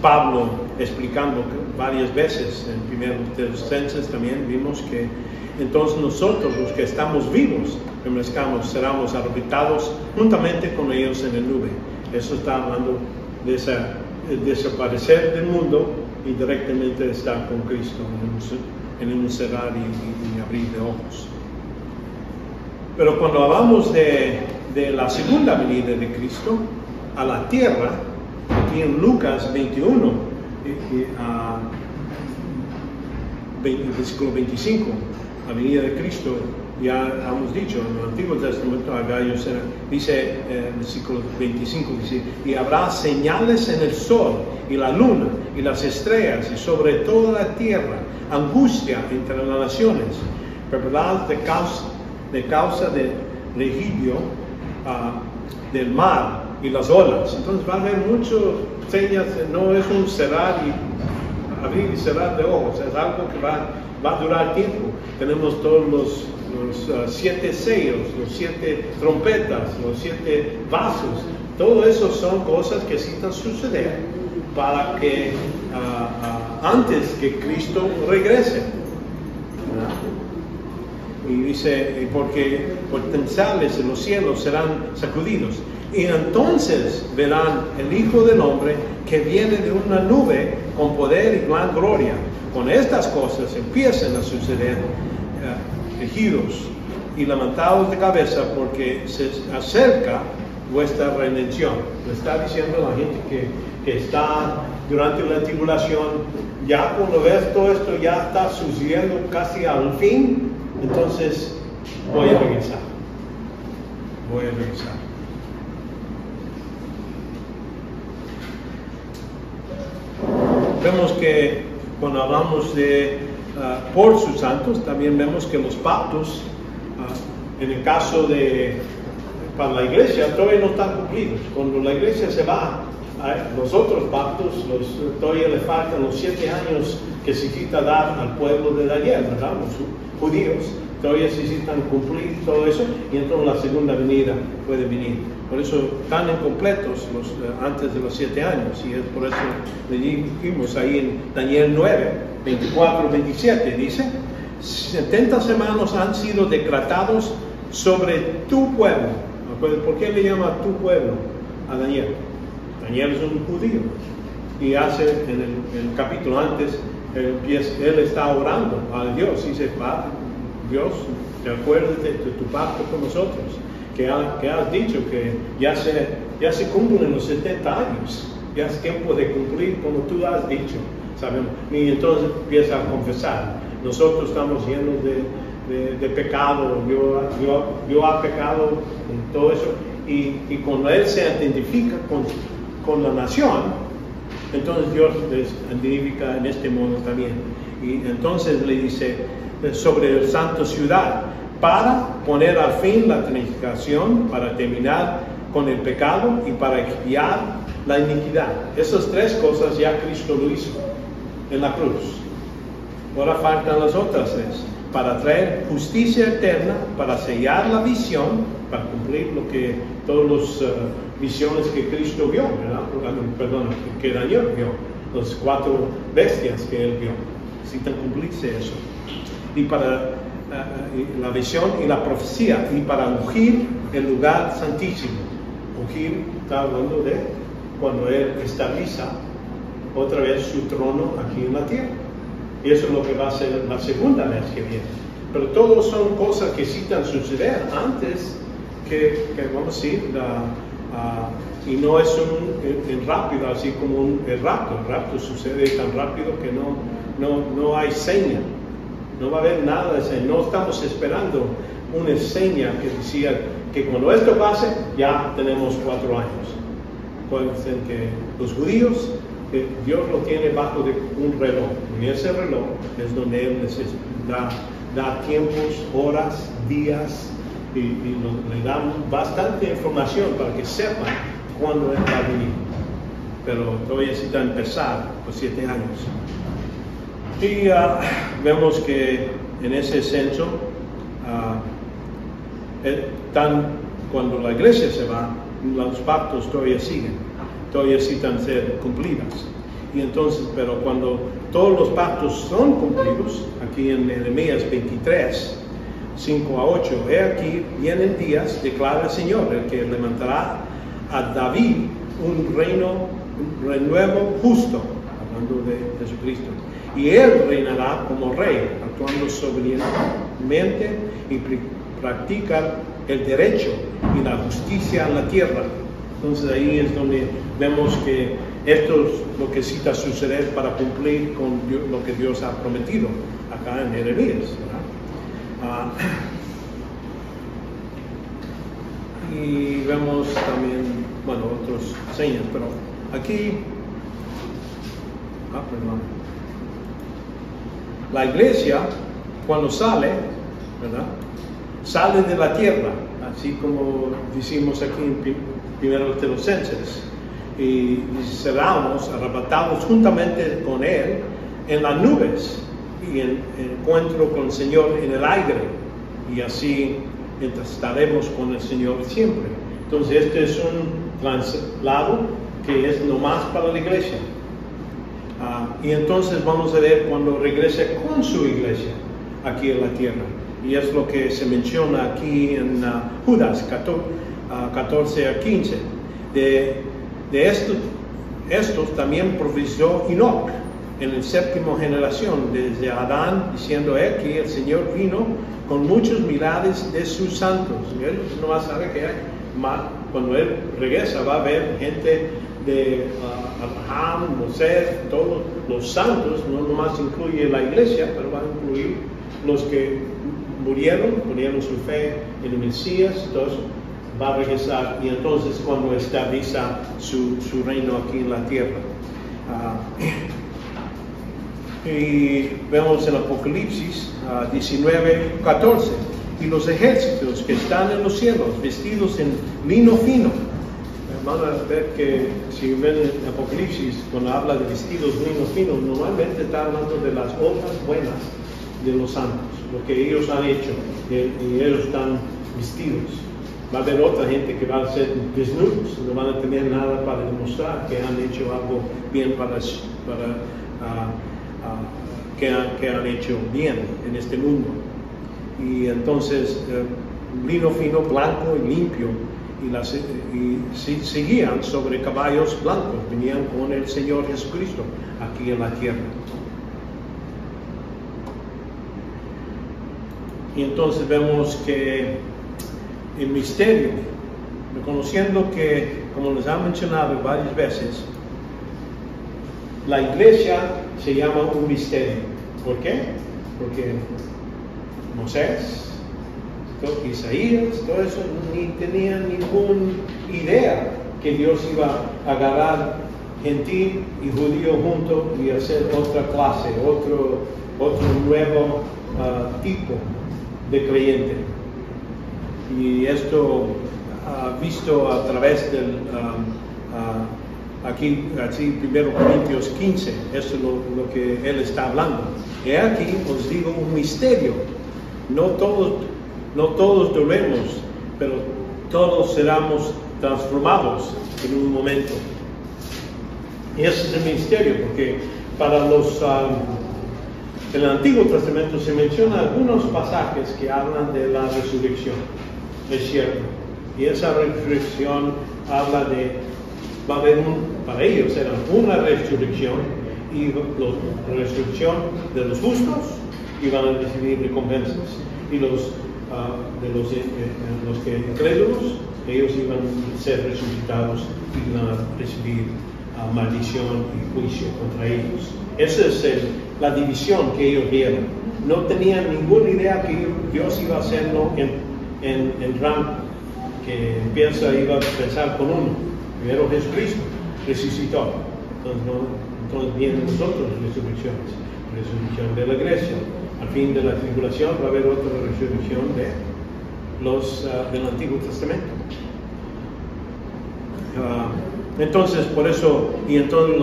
Pablo explicando varias veces. En 1 Tesalonicenses también vimos que entonces nosotros, los que estamos vivos, seremos arrebatados juntamente con ellos en la nube. Eso está hablando de desaparecer del mundo y directamente estar con Cristo en un cerrar y abrir de ojos. Pero cuando hablamos de la segunda venida de Cristo a la tierra, aquí en Lucas 21, versículo 25, la venida de Cristo, ya hemos dicho en el Antiguo Testamento, dice versículo 25, dice, y habrá señales en el sol y la luna y las estrellas y sobre toda la tierra, angustia entre las naciones, preparadas de causa del regidio del mar y las olas. Entonces va a haber muchas señas, no es un cerrar y abrir y cerrar de ojos, es algo que va a durar tiempo. Tenemos todos los 7 sellos, los 7 trompetas, los 7 vasos. Todo eso son cosas que necesitan suceder para que antes que Cristo regrese. ¿Verdad? Y dice, porque potenciales en los cielos serán sacudidos. Y entonces verán el Hijo del Hombre que viene de una nube con poder y gran gloria. Con estas cosas empiezan a suceder, quejidos y lamentados de cabeza, porque se acerca vuestra redención. Le está diciendo a la gente que está durante la tribulación, ya cuando ves todo esto ya está sucediendo casi al fin, entonces voy a regresar. Vemos que cuando hablamos de por sus santos, también vemos que los pactos, en el caso para la iglesia, todavía no están cumplidos. Cuando la iglesia se va, los otros pactos, todavía le faltan los 7 años que se necesita dar al pueblo de Daniel, ¿verdad? Los judíos todavía necesitan cumplir todo eso, y entonces la segunda venida puede venir. Por eso están incompletos antes de los 7 años, y es por eso leímos ahí en Daniel 9, 24, 27, dice, 70 semanas han sido decretados sobre tu pueblo. ¿Por qué le llama tu pueblo a Daniel? Daniel es un judío, y en el capítulo antes, él está orando a Dios, y dice, Padre, Dios, te acuerdas de tu pacto con nosotros, que has dicho que ya se cumplen los 70 años, ya es tiempo de cumplir como tú has dicho, sabemos. Y entonces empieza a confesar, nosotros estamos llenos de pecado, yo he pecado en todo eso, y cuando él se identifica con la nación, entonces Dios les identifica en este modo también. Y entonces le dice sobre la santa ciudad, para poner al fin la transgresión, para terminar con el pecado y para expiar la iniquidad. Esas 3 cosas ya Cristo lo hizo en la cruz. Ahora faltan las otras 3. para traer justicia eterna, para sellar la visión, para cumplir todas las visiones que Cristo vio, ¿verdad? Perdón, que Daniel vio, las 4 bestias que él vio. Necesitan cumplirse eso. Y para la visión y la profecía, y para ungir el lugar santísimo. Ungir, está hablando de cuando él estabiliza otra vez su trono aquí en la tierra. Y eso es lo que va a ser la segunda vez que viene. Pero todos son cosas que necesitan suceder antes que vamos a decir, y no es un rápido, así como el rapto. El rapto sucede tan rápido que no hay seña. No va a haber nada de seña. No estamos esperando una seña que decía que cuando esto pase, ya tenemos 4 años. Pueden ser que los judíos, Dios lo tiene bajo de un reloj. Y ese reloj es donde Él da tiempos, horas, días, y le dan bastante información para que sepan cuándo Él va a venir. Pero todavía necesita empezar por 7 años. Y vemos que en ese censo, cuando la iglesia se va, los pactos todavía siguen, todavía necesitan ser cumplidas. Y entonces, pero cuando todos los pactos son cumplidos, aquí en Jeremías 23, 5 a 8, he aquí, vienen días, declara el Señor, el que levantará a David un reino nuevo, justo, hablando de Jesucristo. Y él reinará como rey, actuando soberanamente y practica el derecho y la justicia en la tierra. Entonces ahí es donde vemos que esto es lo que necesita suceder para cumplir con lo que Dios ha prometido acá en Jeremías. Y vemos también, bueno, otros señas, pero aquí, perdón. La iglesia, cuando sale, ¿verdad? Sale de la tierra, así como decimos aquí en 1 Tesalonicenses, y seremos arrebatados juntamente con Él en las nubes y en encuentro con el Señor en el aire, y así estaremos con el Señor siempre. Entonces este es un traslado que es nomás para la iglesia. Y entonces vamos a ver cuando regrese con su iglesia aquí en la tierra. Y es lo que se menciona aquí en Judas 14 a 15. De estos también profetizó Enoch en la 7ª generación, desde Adán, diciendo que el Señor vino con muchos milagros de sus santos. Y él no va a saber que cuando Él regresa va a haber gente de Abraham, Moisés, todos los santos, no nomás incluye la iglesia, pero va a incluir los que murieron, ponieron su fe en el Mesías, todo eso va a regresar, y entonces cuando establezca su reino aquí en la tierra. Y vemos en Apocalipsis 19:14, y los ejércitos que están en los cielos, vestidos en lino fino. Van a ver que si ven en Apocalipsis, cuando habla de vestidos lino fino, normalmente está hablando de las obras buenas de los santos, lo que ellos han hecho, y ellos están vestidos. Va a haber otra gente que va a ser desnudos, no van a tener nada para demostrar que han hecho algo bien que han hecho bien en este mundo. Y entonces lino fino, blanco y limpio, y seguían sobre caballos blancos, venían con el Señor Jesucristo aquí en la tierra. Y entonces vemos que el misterio, reconociendo que, como les han mencionado varias veces, la iglesia se llama un misterio. ¿Por qué? Porque Moisés, Isaías, todo eso, ni tenían ninguna idea que Dios iba a agarrar gentil y judío juntos y hacer otra clase, otro nuevo tipo de creyente. Y esto visto a través del aquí 1 Corintios 15, eso es lo que él está hablando. Y aquí os digo un misterio: no todos duremos, pero todos seremos transformados en un momento. Y ese es el misterio, porque para en el Antiguo Testamento se mencionan algunos pasajes que hablan de la resurrección, es cierto, y esa resurrección habla va a haber para ellos era una resurrección, y la resurrección de los justos iban a recibir recompensas, y los que incrédulos, ellos iban a ser resucitados y iban a recibir maldición y juicio contra ellos. Esa es la división que ellos vieron. No tenían ninguna idea que Dios iba a hacerlo en rango, que iba a pensar con uno. Primero Jesucristo resucitó. Entonces vienen nosotros resurrección de la iglesia. Al fin de la tribulación va a haber otra resurrección del Antiguo Testamento. Entonces, por eso, y entonces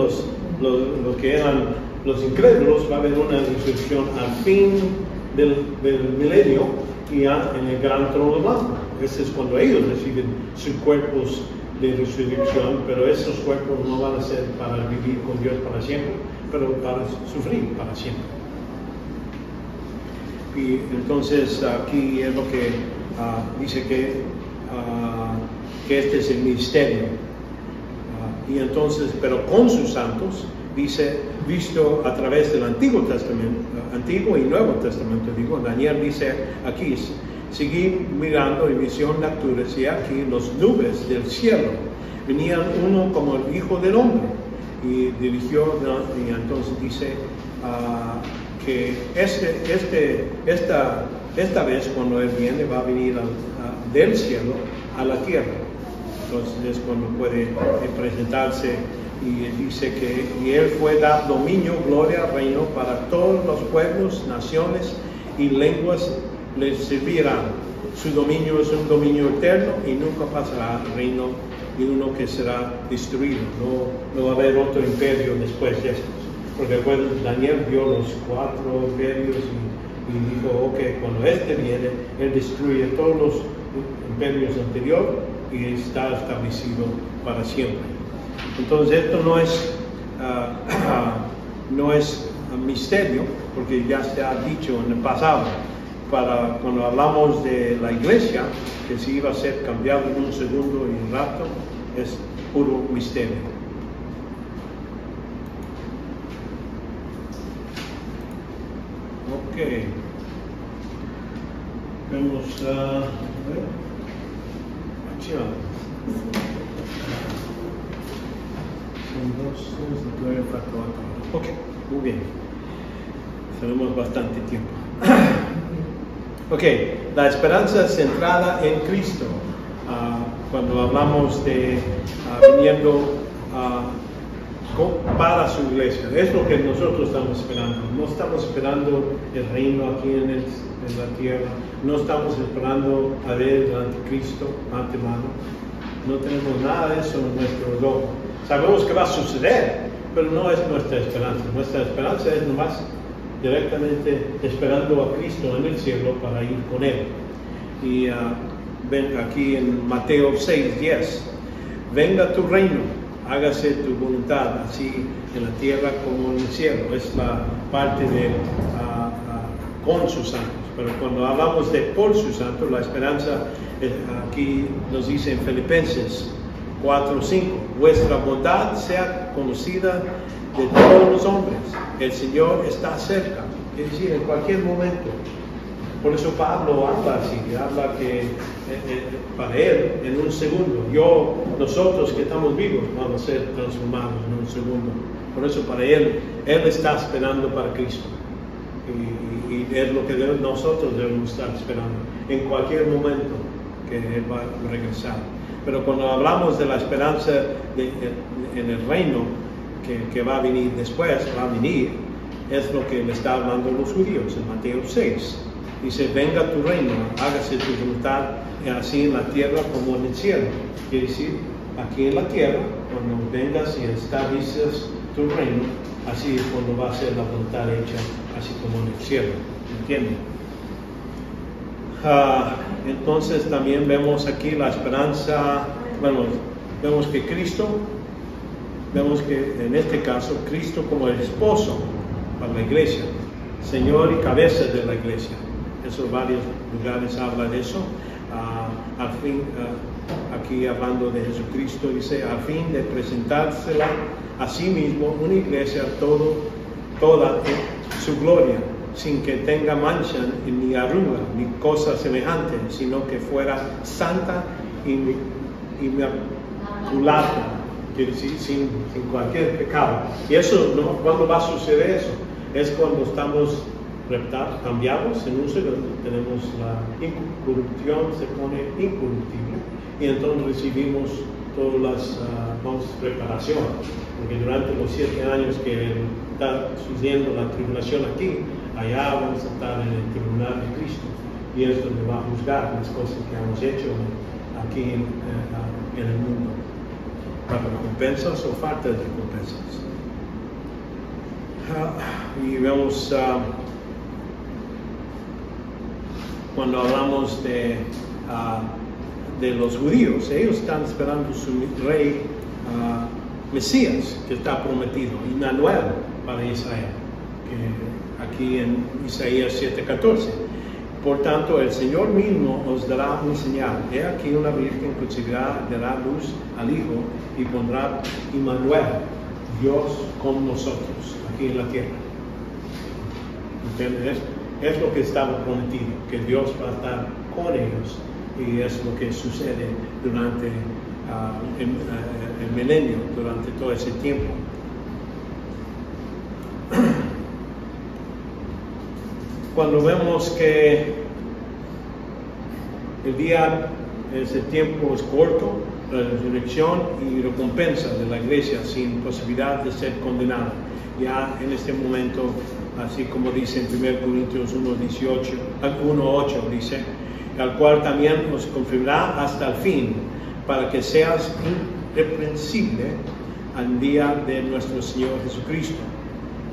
los que eran los incrédulos, va a haber una resurrección al fin del milenio y ya en el gran trono blanco. Ese es cuando ellos reciben sus cuerpos de resurrección, pero esos cuerpos no van a ser para vivir con Dios para siempre, pero para sufrir para siempre. Y entonces aquí es lo que dice que este es el misterio. Y entonces, pero con sus santos, dice, visto a través del Antiguo Testamento, Antiguo y Nuevo Testamento, digo, Daniel dice aquí, seguí mirando en visión nocturna, y aquí los nubes del cielo, venían uno como el Hijo del Hombre, y dirigió, y entonces dice que esta vez cuando Él viene, va a venir del cielo a la tierra. Entonces es cuando puede presentarse, y dice que Él fue dar dominio, gloria, reino para todos los pueblos, naciones y lenguas les servirán. Su dominio es un dominio eterno y nunca pasará, reino de uno que será destruido. No va a haber otro imperio después de estos. Porque Daniel vio los 4 imperios y dijo, ok, cuando viene, Él destruye todos los imperios anteriores y está establecido para siempre. Entonces esto no es un misterio, porque ya se ha dicho en el pasado. Cuando hablamos de la iglesia, que se iba a ser cambiado en un segundo y un rato, es puro misterio. Ok. Vemos acción. Ok, muy bien. Tenemos bastante tiempo. Ok, la esperanza centrada en Cristo. Cuando hablamos de viniendo para su iglesia, es lo que nosotros estamos esperando. No estamos esperando el reino aquí en la tierra. No estamos esperando a ver el anticristo antemano. No tenemos nada de eso en nuestro ojo. Sabemos que va a suceder, pero no es nuestra esperanza. Nuestra esperanza es nomás directamente esperando a Cristo en el cielo para ir con Él. Y ven aquí en Mateo 6:10, venga tu reino, hágase tu voluntad, así en la tierra como en el cielo. Es la parte de con sus santos. Pero cuando hablamos de por sus santos, la esperanza aquí nos dice en Filipenses 4:5, vuestra bondad sea conocida de todos los hombres. El Señor está cerca, es decir, en cualquier momento. Por eso Pablo habla así, habla que para Él, en un segundo, nosotros que estamos vivos, vamos a ser transformados en un segundo. Por eso para Él está esperando para Cristo. Y es lo que nosotros debemos estar esperando, en cualquier momento que Él va a regresar. Pero cuando hablamos de la esperanza en el reino, que va a venir después, es lo que le está hablando a los judíos en Mateo 6. Dice, venga tu reino, hágase tu voluntad, así en la tierra como en el cielo. Quiere decir, aquí en la tierra, cuando vengas y estableces tu reino, así es cuando va a ser la voluntad hecha, así como en el cielo. ¿Entienden? Entonces también vemos aquí la esperanza, bueno, vemos que Cristo, vemos que en este caso Cristo como el esposo para la iglesia, Señor y cabeza de la iglesia. Eso varios lugares habla de eso. Al fin, aquí hablando de Jesucristo, dice, al fin de presentársela a sí mismo una iglesia toda en su gloria, sin que tenga mancha ni arruga ni cosa semejante, sino que fuera santa y inmaculada, quiere decir, sin cualquier pecado. Y eso, ¿no? ¿Cuándo va a suceder eso? Es cuando estamos cambiados en un segundo, tenemos la incorrupción, se pone incorruptible, y entonces recibimos todas las preparaciones, porque durante los 7 años que está sucediendo la tribulación aquí, allá vamos a estar en el tribunal de Cristo, y es donde va a juzgar las cosas que hemos hecho aquí en el mundo, para recompensas o falta de recompensas. Y vemos cuando hablamos de los judíos, ellos están esperando su rey Mesías, que está prometido, Immanuel para Israel, que aquí en Isaías 7:14. Por tanto, el Señor mismo os dará una señal. He aquí una virgen concebirá, dará luz al Hijo y pondrá Immanuel, Dios con nosotros, aquí en la tierra. ¿Entiendes? Es lo que estaba prometido, que Dios va a estar con ellos, y es lo que sucede durante el milenio, durante todo ese tiempo. Cuando vemos que ese tiempo es corto, la resurrección y recompensa de la iglesia sin posibilidad de ser condenada, ya en este momento, así como dice en 1 Corintios 1:8 dice, al cual también nos confirmará hasta el fin, para que seas irreprensible al día de nuestro Señor Jesucristo.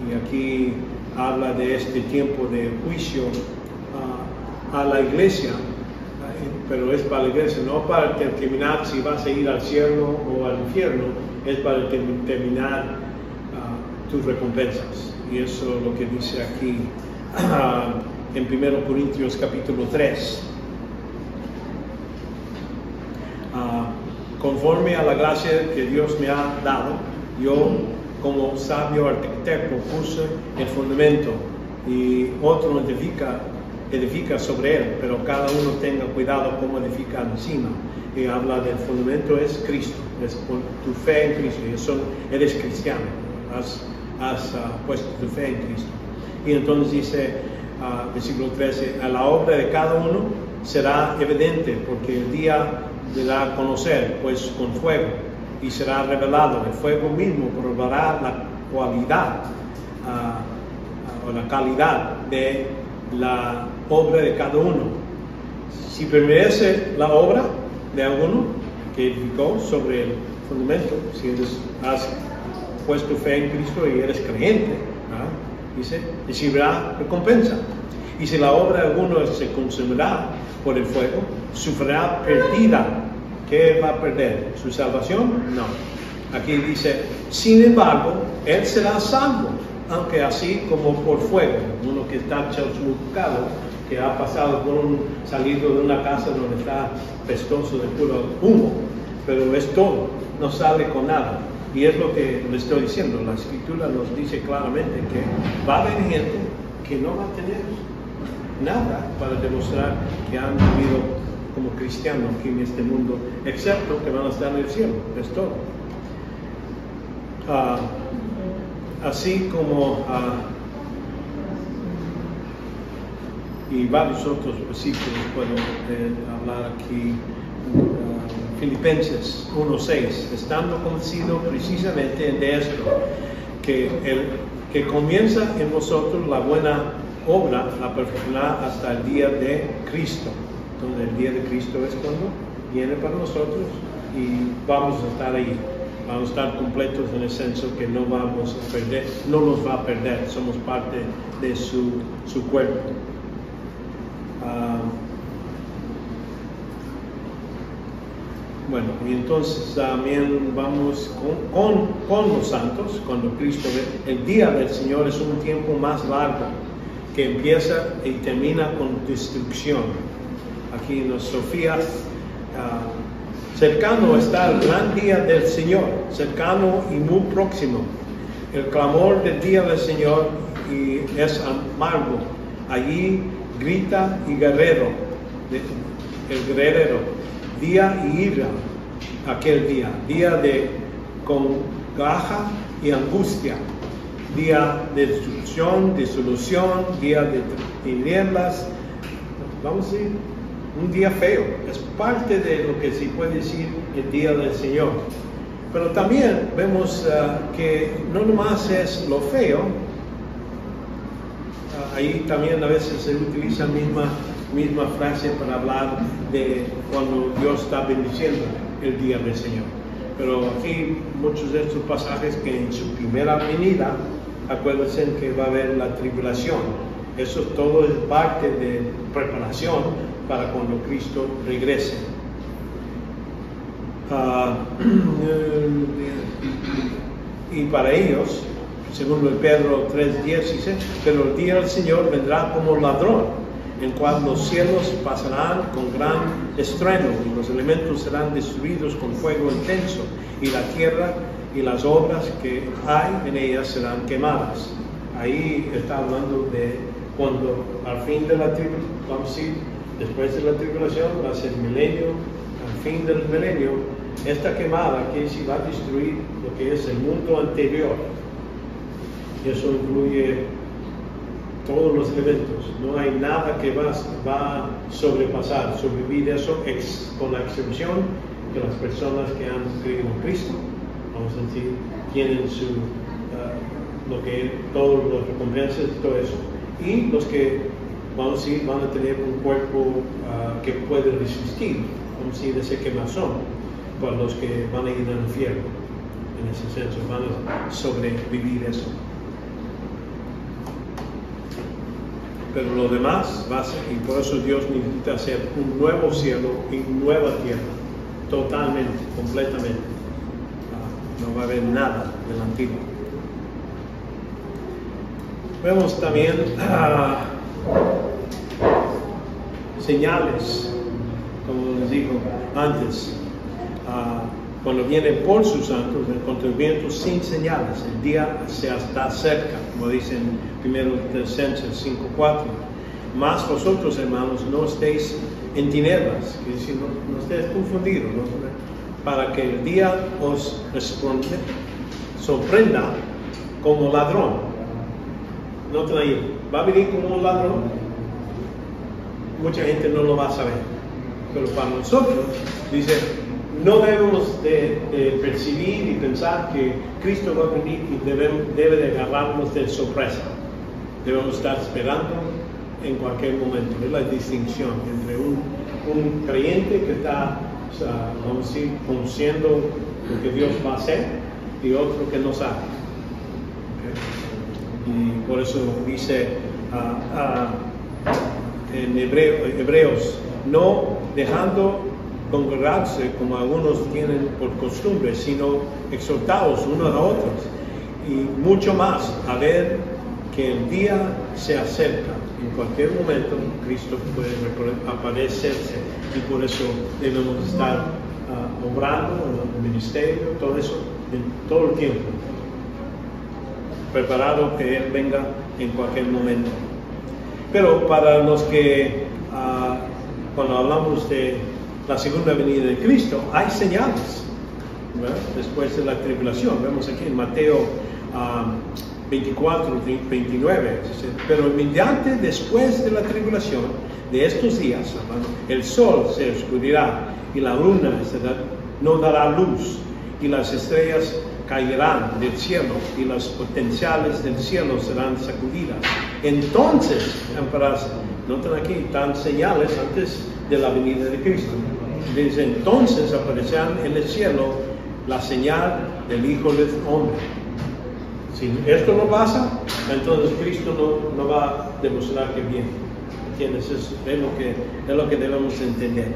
Y aquí habla de este tiempo de juicio a la iglesia, pero es para la iglesia, no para determinar si vas a ir al cielo o al infierno, es para determinar tus recompensas. Y eso es lo que dice aquí en 1 Corintios capítulo 3. Conforme a la gracia que Dios me ha dado, yo como sabio arquitecto puse el fundamento y otro edifica sobre él, pero cada uno tenga cuidado cómo edifica encima. Y habla del fundamento es Cristo, es tu fe en Cristo, y eso eres cristiano, has puesto tu fe en Cristo. Y entonces dice, versículo 13, a la obra de cada uno será evidente, porque el día de dar a conocer, pues con fuego, y será revelado. El fuego mismo probará la cualidad o la calidad de la obra de cada uno. Si permanece la obra de alguno que edificó sobre el fundamento, si has puesto fe en Cristo y eres creyente, dice, recibirá recompensa. Y si la obra de alguno se consumirá por el fuego, sufrirá pérdida. ¿Qué va a perder? ¿Su salvación? No. Aquí dice, sin embargo, él será salvo, aunque así como por fuego. Uno que está chamuscado, que ha pasado por salido de una casa donde está pestoso de puro humo, pero es todo, no sale con nada. Y es lo que le estoy diciendo, la Escritura nos dice claramente que va a haber gente que no va a tener nada para demostrar que han vivido como cristianos aquí en este mundo, excepto que van a estar en el cielo, es todo. Así como y varios otros versículos puedo hablar aquí. Filipenses 1:6, estando convencido precisamente de esto, que el que comienza en vosotros la buena obra la perfeccionará hasta el día de Cristo. Entonces el día de Cristo es cuando viene para nosotros y vamos a estar ahí, vamos a estar completos en el senso que no vamos a perder, no nos va a perder, somos parte de su cuerpo. Bueno, y entonces también vamos con los santos, cuando Cristo ve. El día del Señor es un tiempo más largo, que empieza y termina con destrucción. Aquí en Sofía, cercano está el gran día del Señor, cercano y muy próximo. El clamor del día del Señor y es amargo. Allí grita y guerrero, el guerrero, día y ira, aquel día de congoja y angustia, día de destrucción, disolución, día de tinieblas, vamos a decir, un día feo. Es parte de lo que se puede decir el día del Señor. Pero también vemos que no nomás es lo feo, ahí también a veces se utiliza la misma frase para hablar de cuando Dios está bendiciendo el día del Señor. Pero aquí muchos de estos pasajes que en su primera venida, acuérdense que va a haber la tribulación. Eso todo es parte de preparación para cuando Cristo regrese. Y para ellos, según el Pedro 3:10 dice, pero el día del Señor vendrá como ladrón, en cual los cielos pasarán con gran estruendo y los elementos serán destruidos con fuego intenso y la tierra y las obras que hay en ellas serán quemadas. Ahí está hablando de cuando al fin de la tribulación, vamos a decir, después de la tribulación va a ser milenio, al fin del milenio, esta quemada que se va a destruir lo que es el mundo anterior. Y eso incluye todos los eventos. No hay nada que va a sobrepasar, sobrevivir eso, con la excepción de las personas que han creído en Cristo, vamos a decir, tienen todas las recompensas, todo eso. Y los que, vamos a decir, van a tener un cuerpo que puede resistir, vamos a decir, ese quemazón, para los que van a ir al infierno. En ese senso, van a sobrevivir eso. Pero lo demás va a ser, y por eso Dios necesita hacer un nuevo cielo y nueva tierra, totalmente, completamente. No va a haber nada del antiguo. Vemos también señales, como les digo antes, cuando viene por sus santos, el encontramiento sin señales, el día se está cerca, como dicen 1 Tesalonicenses 5:4. Mas vosotros, hermanos, no estéis en tinieblas, que decir, no estéis confundidos, ¿no? Para que el día os sorprenda como ladrón. Noten ahí, va a venir como un ladrón. Mucha gente no lo va a saber, pero para nosotros, dice, no debemos de percibir y pensar que Cristo va a venir y debe de agarrarnos de sorpresa. Debemos estar esperando en cualquier momento. Es la distinción entre un creyente que está, vamos a decir, conociendo lo que Dios va a hacer y otro que no sabe. ¿Okay? Y por eso dice en Hebreos, no dejando congregarse como algunos tienen por costumbre, sino exhortados unos a otros, y mucho más a ver que el día se acerca. En cualquier momento Cristo puede aparecerse, y por eso debemos estar obrando en el ministerio, todo eso, en todo el tiempo, preparado que Él venga en cualquier momento. Pero para los que cuando hablamos de la segunda venida de Cristo, hay señales, ¿verdad? Después de la tribulación. Vemos aquí en Mateo 24, 29, pero inmediatamente después de la tribulación de estos días, el sol se oscurecerá y la luna no dará luz y las estrellas caerán del cielo y las potenciales del cielo serán sacudidas. Entonces, noten aquí, están señales antes de la venida de Cristo. Desde entonces aparecerán en el cielo la señal del Hijo del Hombre. Si esto no pasa, entonces Cristo no va a demostrar que viene. ¿Entiendes? Es lo que debemos entender.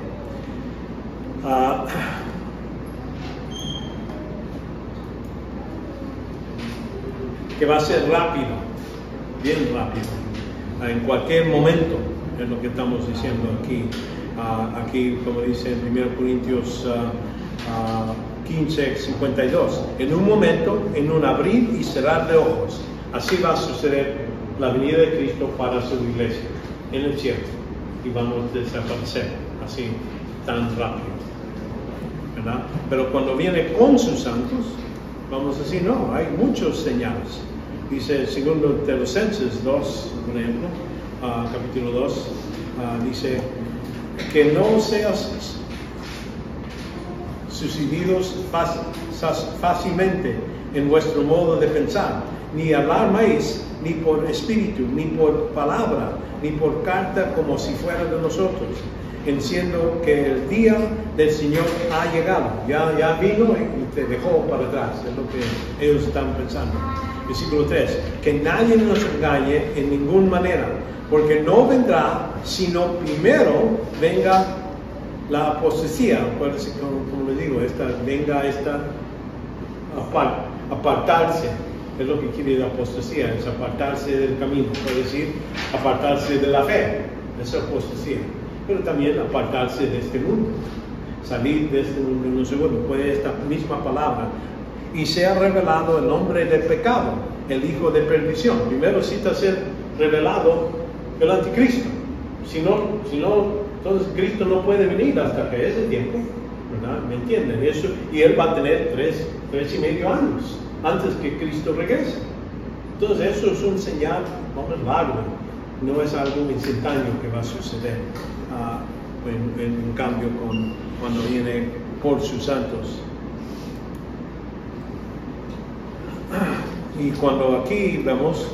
que va a ser rápido, bien rápido, en cualquier momento, es lo que estamos diciendo aquí. Aquí, como dice en 1 Corintios 15:52, en un momento, en un abrir y cerrar de ojos, así va a suceder la venida de Cristo para su iglesia en el cielo, y vamos a desaparecer así tan rápido, ¿verdad? Pero cuando viene con sus santos, vamos a decir, no, hay muchos señales. Dice, segundo Tesalonicenses 2, por ejemplo, capítulo 2, dice que no seas sucedidos fácilmente en vuestro modo de pensar, ni alarméis ni por espíritu, ni por palabra, ni por carta como si fuera de nosotros, diciendo que el día del Señor ha llegado, ya vino y te dejó para atrás, es lo que ellos están pensando. Versículo 3, que nadie nos engañe en ninguna manera, porque no vendrá sino primero venga la apostasía, como les digo, apartarse, es lo que quiere la apostasía, es apartarse del camino, puede decir apartarse de la fe, es apostasía, pero también apartarse de este mundo, salir de este mundo. En un segundo, puede esta misma palabra, y se ha revelado el hombre del pecado, el hijo de perdición. Primero necesita ser revelado el anticristo, si no, entonces Cristo no puede venir hasta que ese tiempo, ¿verdad? ¿Me entienden? Eso, y él va a tener 3.5 años antes que Cristo regrese. Entonces eso es un señal, vamos, largo, no es algo instantáneo que va a suceder en cambio cuando viene por sus santos. Y cuando aquí vemos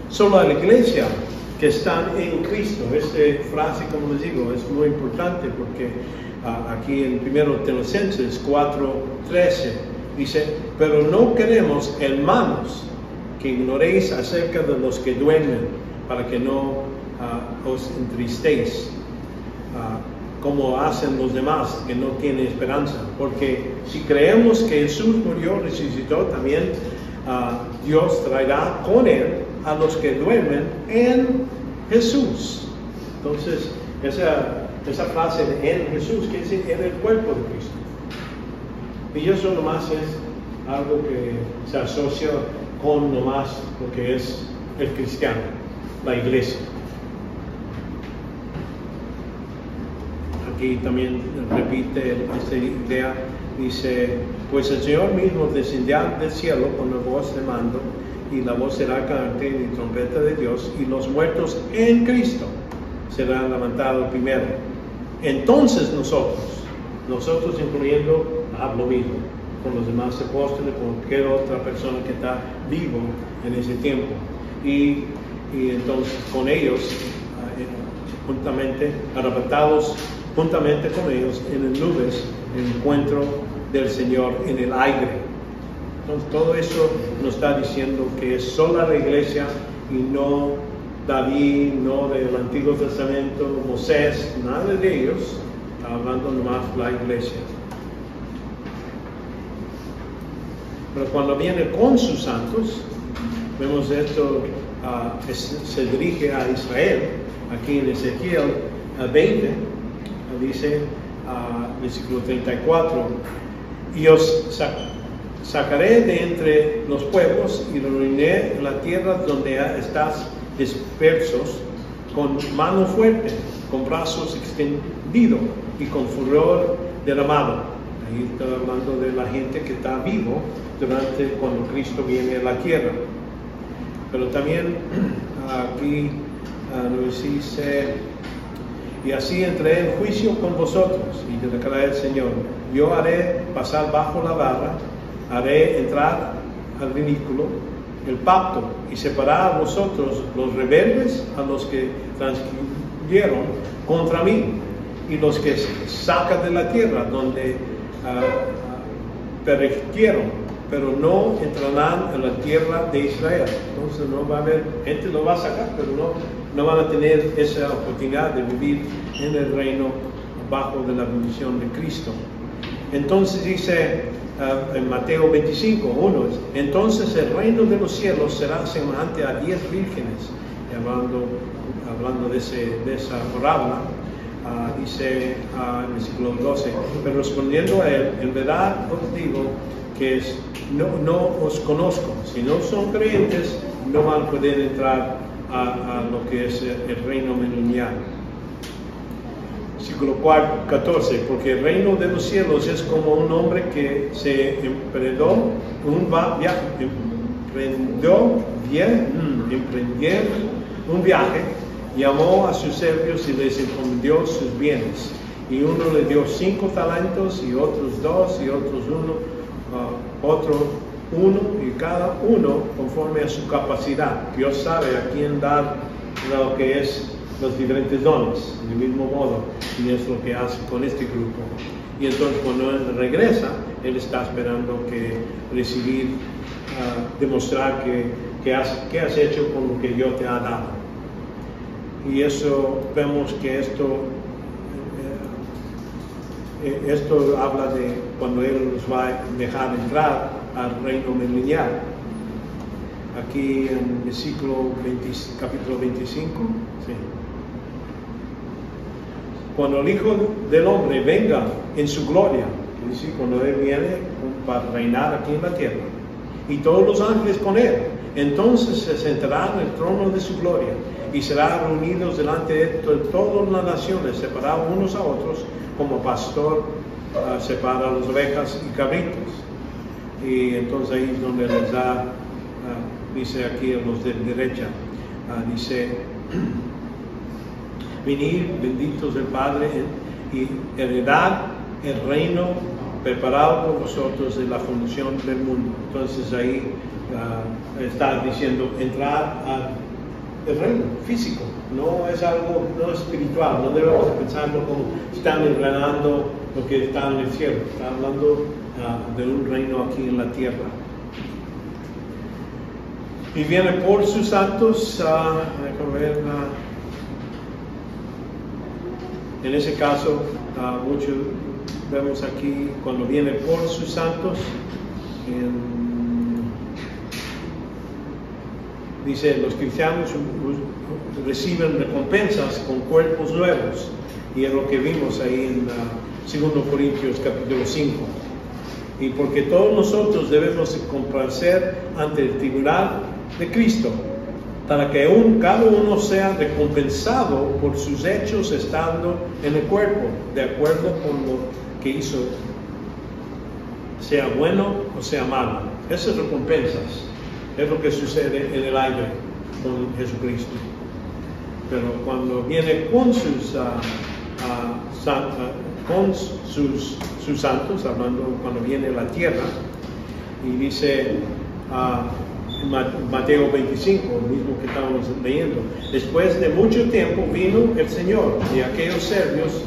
solo a la iglesia que están en Cristo, esta frase, como les digo, es muy importante porque aquí en 1 Tesalonicenses 4:13 dice, pero no queremos, hermanos, que ignoréis acerca de los que duermen, para que no os entristéis, como hacen los demás que no tienen esperanza. Porque si creemos que Jesús murió, resucitó, también Dios traerá con él a los que duermen en Jesús. Entonces, esa frase de en Jesús quiere decir en el cuerpo de Cristo. Y eso nomás es algo que se asocia con nomás lo que es el cristiano, la iglesia. Aquí también repite esta idea, dice, pues el Señor mismo descenderá del cielo con la voz de mando, y la voz será cantante y trompeta de Dios, y los muertos en Cristo serán levantados primero. Entonces nosotros incluyendo, hablo mismo, con los demás apóstoles, con cualquier otra persona que está vivo en ese tiempo, y entonces con ellos, juntamente, arrebatados juntamente con ellos en las nubes, el encuentro del Señor en el aire. Entonces todo eso nos está diciendo que es sola la iglesia y no David, no del Antiguo Testamento, Moisés, nada de ellos, está hablando nomás la iglesia. Pero cuando viene con sus santos, vemos esto, se dirige a Israel, aquí en Ezequiel 20, dice, versículo 34, y os sacaré de entre los pueblos y los reuniré en la tierra donde estás dispersos, con mano fuerte, con brazos extendidos y con furor derramado. Ahí está hablando de la gente que está vivo cuando Cristo viene a la tierra. Pero también aquí nos dice, y así entré en juicio con vosotros, y declarará el Señor, yo haré pasar bajo la barra, haré entrar al ridículo el pacto, y separar a vosotros los rebeldes a los que transgrieron contra mí, y los que sacan de la tierra donde perecieron, pero no entrarán en la tierra de Israel. Entonces no va a haber, gente lo va a sacar, pero no van a tener esa oportunidad de vivir en el reino bajo de la bendición de Cristo. Entonces dice en Mateo 25:1, entonces el reino de los cielos será semejante a 10 vírgenes, hablando de esa parábola. Dice en versículo 12, pero respondiendo a él, en verdad os digo que no os conozco. Si no son creyentes, no van a poder entrar a lo que es el reino milenial. Versículo 14, porque el reino de los cielos es como un hombre que se emprendió un viaje, llamó a sus siervos y les encomendó sus bienes. Y uno le dio 5 talentos, y otros 2, y otros 1, y cada uno conforme a su capacidad. Dios sabe a quién dar lo que es los diferentes dones, del mismo modo, y es lo que hace con este grupo. Y entonces cuando él regresa, él está esperando demostrar que has hecho con lo que yo te he dado. Y eso, vemos que esto habla de cuando él nos va a dejar entrar al reino milenial. Aquí en capítulo 25, sí. Cuando el Hijo del Hombre venga en su gloria, es decir, cuando él viene para reinar aquí en la tierra, y todos los ángeles con él, entonces se sentará en el trono de su gloria, y serán reunidos delante de todas las naciones, separados unos a otros, como pastor separa las ovejas y cabritos. Y entonces ahí es donde les da, dice aquí a los de derecha, dice, venid benditos del Padre y heredad el reino preparado por vosotros de la fundación del mundo. Entonces ahí está diciendo entrar al reino físico, no es algo no espiritual, no debemos pensarlo como están engranando lo que está en el cielo, está hablando de un reino aquí en la tierra. Y viene por sus santos, déjame ver, en ese caso, mucho vemos aquí cuando viene por sus santos, dice, los cristianos reciben recompensas con cuerpos nuevos, y es lo que vimos ahí en 2 Corintios capítulo 5. Y porque todos nosotros debemos comparecer ante el tribunal de Cristo, para que cada uno sea recompensado por sus hechos estando en el cuerpo, de acuerdo con lo que hizo, sea bueno o sea malo. Esas recompensas es lo que sucede en el aire con Jesucristo. Pero cuando viene con sus santos, hablando cuando viene a la tierra, y dice Mateo 25, el mismo que estábamos leyendo, después de mucho tiempo vino el Señor y aquellos siervos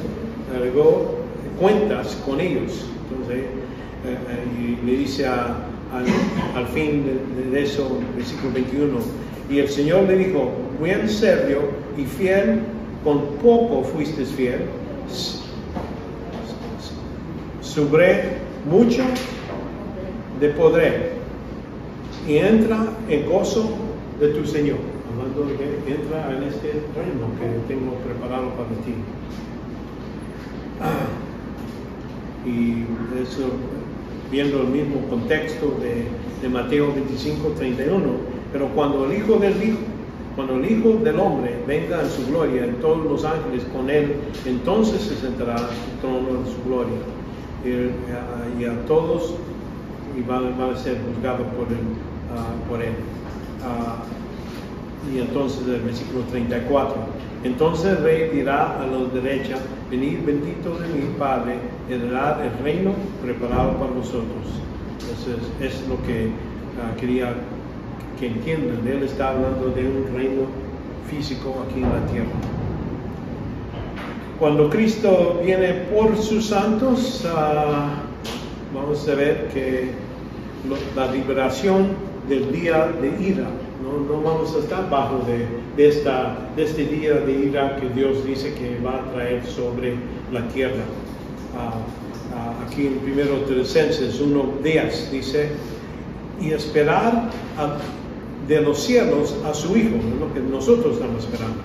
agregó cuentas con ellos. Entonces, y le dice al fin de eso, versículo 21, y el Señor le dijo, buen siervo y fiel, con poco fuiste fiel, sobre mucho te pondré, y entra en gozo de tu Señor. Hablando de que entra en este reino que tengo preparado para ti. Y eso, viendo el mismo contexto de Mateo 25:31, pero cuando el Hijo del Hombre venga en su gloria, en todos los ángeles con él, entonces se sentará en el trono de su gloria, y a todos y van a ser juzgados por él. Y entonces el versículo 34, entonces el rey dirá a los de derecha, venid bendito de mi Padre, heredad el reino preparado para vosotros. Entonces es lo que quería que entiendan. Él está hablando de un reino físico aquí en la tierra. Cuando Cristo viene por sus santos, vamos a ver que la liberación del día de ira, no vamos a estar bajo de este día de ira que Dios dice que va a traer sobre la tierra. aquí en 1 Tesalonicenses 1:10 dice, y esperar de los cielos a su Hijo, ¿no? Que nosotros estamos esperando,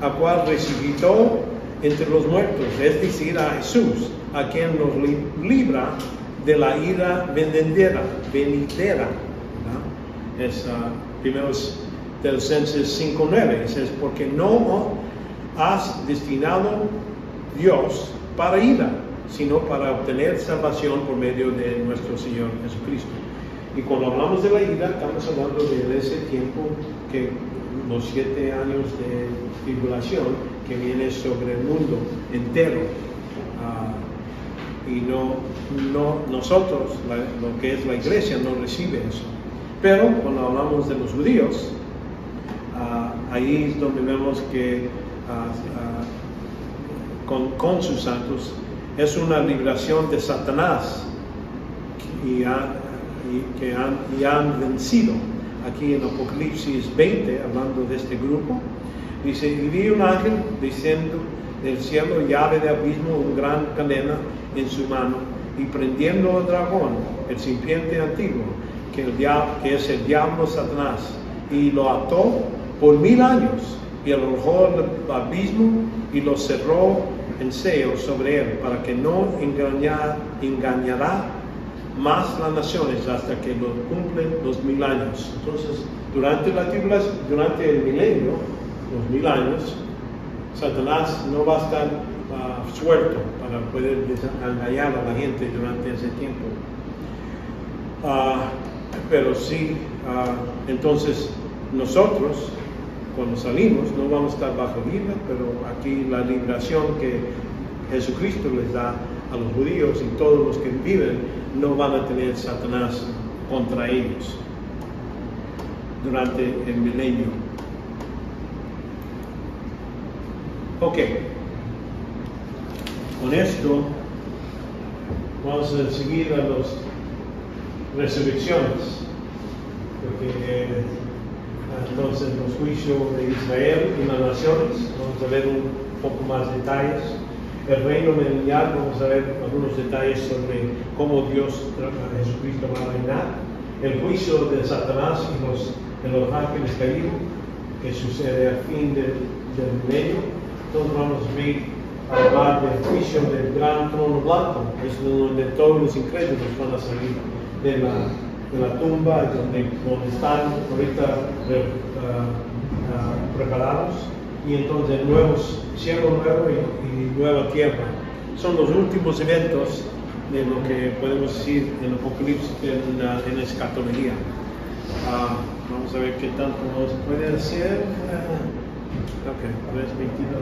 a cual resucitó entre los muertos, es decir, a Jesús, a quien nos libra de la ira venidera, ¿no? Es 1 Tesalonicenses 5:9, es porque no has destinado Dios para ira, sino para obtener salvación por medio de nuestro Señor Jesucristo. Y cuando hablamos de la ira, estamos hablando de ese tiempo, que los 7 años de tribulación que viene sobre el mundo entero. Y no nosotros, lo que es la iglesia, no recibe eso. Pero cuando hablamos de los judíos, ahí es donde vemos que con sus santos es una liberación de Satanás y que han vencido. Aquí en Apocalipsis 20, hablando de este grupo, dice, y vi un ángel descendiendo del cielo, llave de abismo, una gran cadena en su mano, y prendiendo al dragón, el serpiente antiguo, que es el diablo Satanás, y lo ató por 1000 años, y arrojó al abismo, y lo cerró en sello sobre él, para que no engañará más las naciones hasta que lo cumplen los 1000 años. Entonces, durante el milenio, los 1000 años, Satanás no va a estar suelto para poder engañar a la gente durante ese tiempo. Pero sí, entonces nosotros, cuando salimos, no vamos a estar bajo ira, pero aquí la liberación que Jesucristo les da a los judíos y todos los que viven, no van a tener Satanás contra ellos durante el milenio. Ok, con esto vamos a seguir a las resurrecciones, porque entonces los juicios de Israel y las naciones, vamos a ver un poco más detalles. El reino milenial, vamos a ver algunos detalles sobre cómo Jesucristo va a reinar. El juicio de Satanás y los ángeles caídos, que sucede al fin del milenio. Entonces vamos a hablar del juicio del gran trono blanco, es donde todos los incrédulos van a salir de la tumba, donde están ahorita preparados. Y entonces cielo nuevo y nueva tierra. Son los últimos eventos de lo que podemos decir en Apocalipsis, en escatología. Vamos a ver qué tanto nos puede hacer. Ok, 3:22.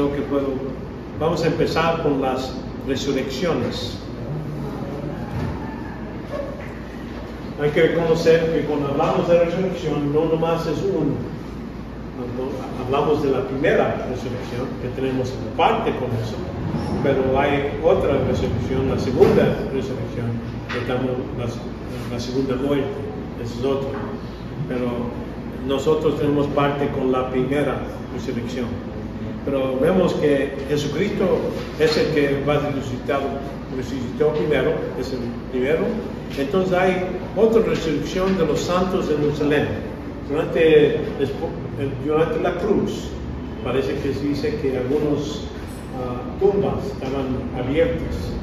Ok, vamos a empezar con las resurrecciones. Hay que reconocer que cuando hablamos de resurrección, no nomás es hablamos de la primera resurrección, que tenemos parte con eso, pero hay otra resurrección, la segunda resurrección, que estamos la segunda muerte, eso es otro. Pero nosotros tenemos parte con la primera resurrección. Pero vemos que Jesucristo es el que resucitó primero, es el primero. Entonces hay otra resurrección de los santos de Jerusalén. Durante la cruz, parece que se dice que algunas tumbas estaban abiertas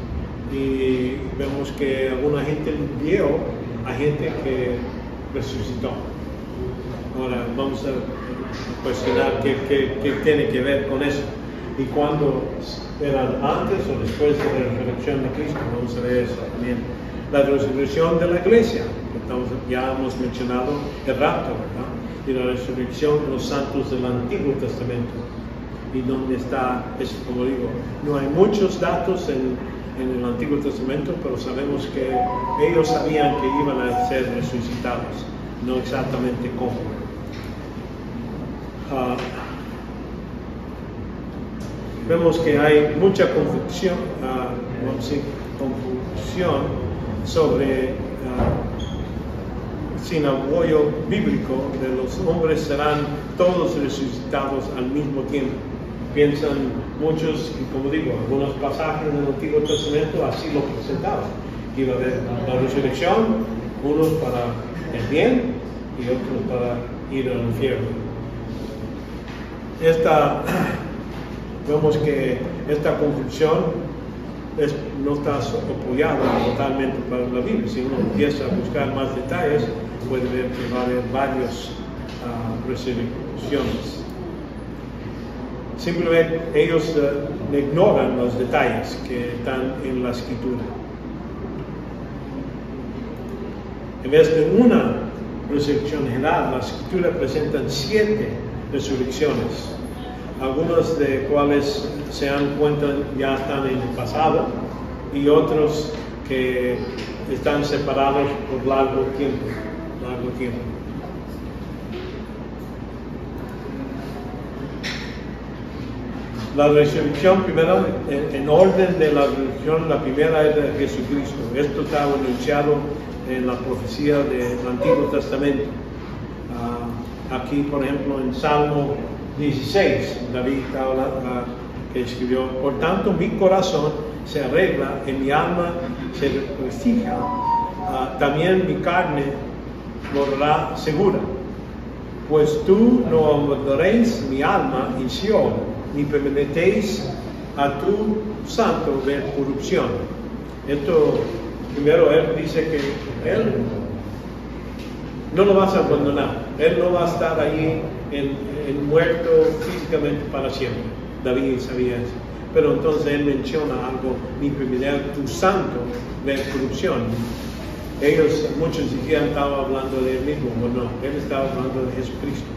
y vemos que alguna gente vio a gente que resucitó. Ahora vamos a cuestionar qué tiene que ver con eso y cuándo eran antes o después de la resurrección de Cristo. Vamos a ver eso también. La resurrección de la iglesia, que ya hemos mencionado el rapto, ¿verdad? Y la resurrección de los santos del Antiguo Testamento. Y donde está, como digo, no hay muchos datos en el Antiguo Testamento, pero sabemos que ellos sabían que iban a ser resucitados, no exactamente cómo. Vemos que hay mucha confusión sobre sin apoyo bíblico de los hombres serán todos resucitados al mismo tiempo. piensan muchos, y como digo, algunos pasajes del Antiguo Testamento así lo presentaban. Iba a haber la resurrección, unos para el bien y otros para ir al infierno. Vemos que esta conclusión no está apoyada totalmente para la Biblia. Si uno empieza a buscar más detalles, puede ver que va a haber varias resurrecciones. Simplemente ellos ignoran los detalles que están en la Escritura. En vez de una resurrección general, la Escritura presenta 7 resurrecciones, algunas de cuales se dan cuenta ya están en el pasado y otros que están separados por largo tiempo. La resurrección primero, en orden de la resurrección, la primera es de Jesucristo. Esto está anunciado en la profecía del Antiguo Testamento. Aquí, por ejemplo, en Salmo 16, David que escribió: por tanto mi corazón se arregla y mi alma se regocija, también mi carne morará segura, pues tú no abandonéis mi alma en Sion, ni permitéis a tu santo ver corrupción. Esto, primero, él dice que él no lo vas a abandonar, él no va a estar ahí en muerto físicamente para siempre. David sabía eso. Pero entonces él menciona algo: ni permitirá tu santo ver corrupción. Muchos dijeron, estaba hablando de él mismo. Bueno, él estaba hablando de Jesucristo,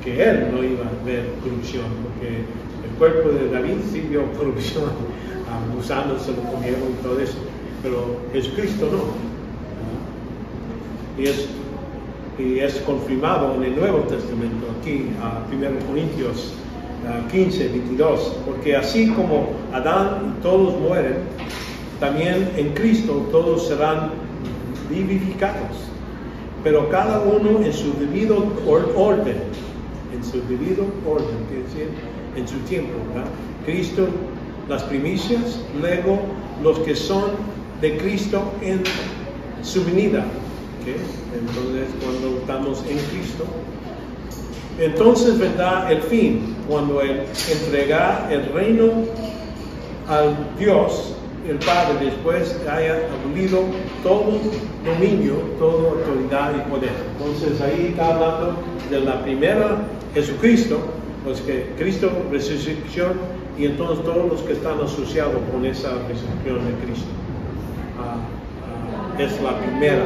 que él no iba a ver corrupción, porque el cuerpo de David sí vio corrupción, gusanos se lo comieron y todo eso, pero Jesucristo no. Y es confirmado en el Nuevo Testamento, aquí, 1 Corintios 15, 22, porque así como Adán y todos mueren, también en Cristo todos serán vivificados, pero cada uno en su debido orden, quiere decir, en su tiempo, ¿verdad? Cristo, las primicias, luego los que son de Cristo en su venida. ¿Okay? Entonces, cuando estamos en Cristo, entonces vendrá el fin, cuando Él entregará el reino al Dios, el Padre, después de haya abolido todo dominio, toda autoridad y poder. Entonces ahí está hablando de la primera Jesucristo, pues que Cristo resurrección, y entonces todos los que están asociados con esa resurrección de Cristo. Es la primera.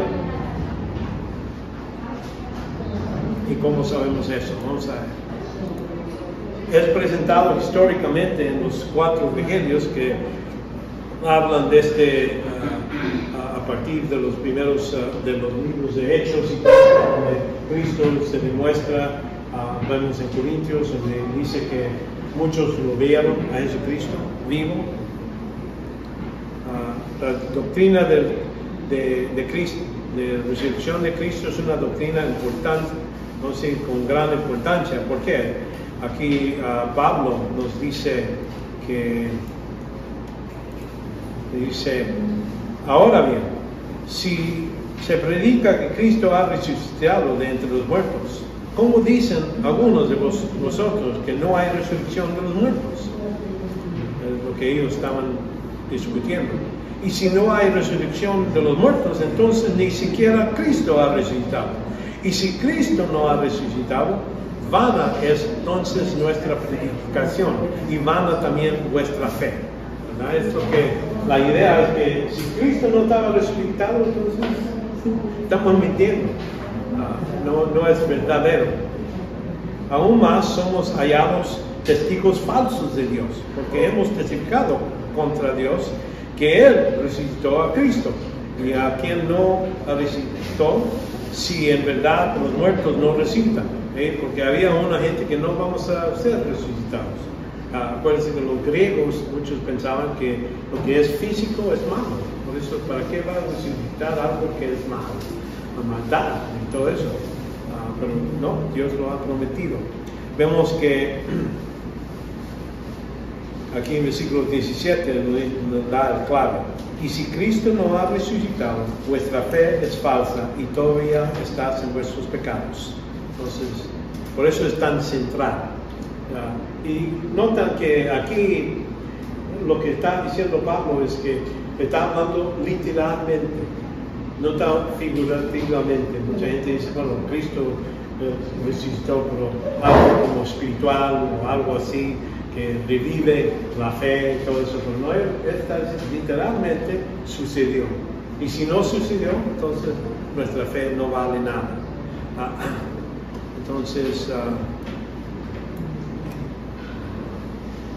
¿Y cómo sabemos eso? Vamos a ver. Es presentado históricamente en los 4 evangelios que hablan de a partir de los primeros de los libros de Hechos, y donde Cristo se demuestra. Vemos en Corintios, donde dice que muchos lo vieron a Jesucristo vivo. La doctrina de Cristo, de resurrección de Cristo, es una doctrina importante, no sé, con gran importancia. ¿Por qué? Aquí Pablo nos dice ahora bien, si se predica que Cristo ha resucitado de entre los muertos, ¿cómo dicen algunos de vosotros que no hay resurrección de los muertos? Es lo que ellos estaban discutiendo. Y si no hay resurrección de los muertos, entonces ni siquiera Cristo ha resucitado. Y si Cristo no ha resucitado, vana es entonces nuestra predicación y vana también vuestra fe. ¿Verdad? Es lo que la idea es que si Cristo no estaba resucitado, entonces estamos mintiendo. No es verdadero. Aún más somos hallados testigos falsos de Dios, porque hemos testificado contra Dios que Él resucitó a Cristo, y a quien no resucitó, si en verdad los muertos no resucitan, porque había una gente que no vamos a ser resucitados. Acuérdense que los griegos, muchos pensaban que lo que es físico es malo, por eso ¿para qué va a resucitar algo que es malo? La maldad y todo eso. Pero no, Dios lo ha prometido. Vemos que aquí en versículo 17 nos da el clave. Y si Cristo no ha resucitado, vuestra fe es falsa y todavía estáis en vuestros pecados. Entonces, por eso es tan central. Y notan que aquí lo que está diciendo Pablo es que está hablando literalmente, no está figurativamente. Mucha gente dice, bueno, Cristo resucitó, pero algo como espiritual o algo así, que revive la fe y todo eso, pero no, esta literalmente sucedió. Y si no sucedió, entonces nuestra fe no vale nada. Entonces,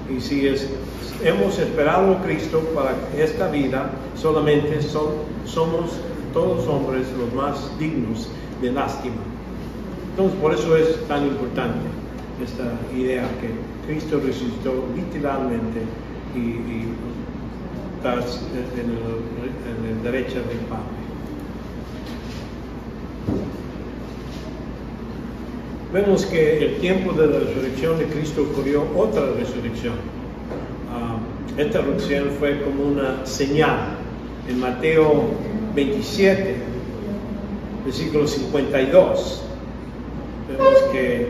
y si hemos esperado a Cristo para esta vida, solamente somos todos hombres los más dignos de lástima. Entonces, por eso es tan importante esta idea que Cristo resucitó literalmente y está en la derecha del Padre. Vemos que el tiempo de la resurrección de Cristo ocurrió otra resurrección. Esta resurrección fue como una señal. En Mateo 27, versículo 52, vemos que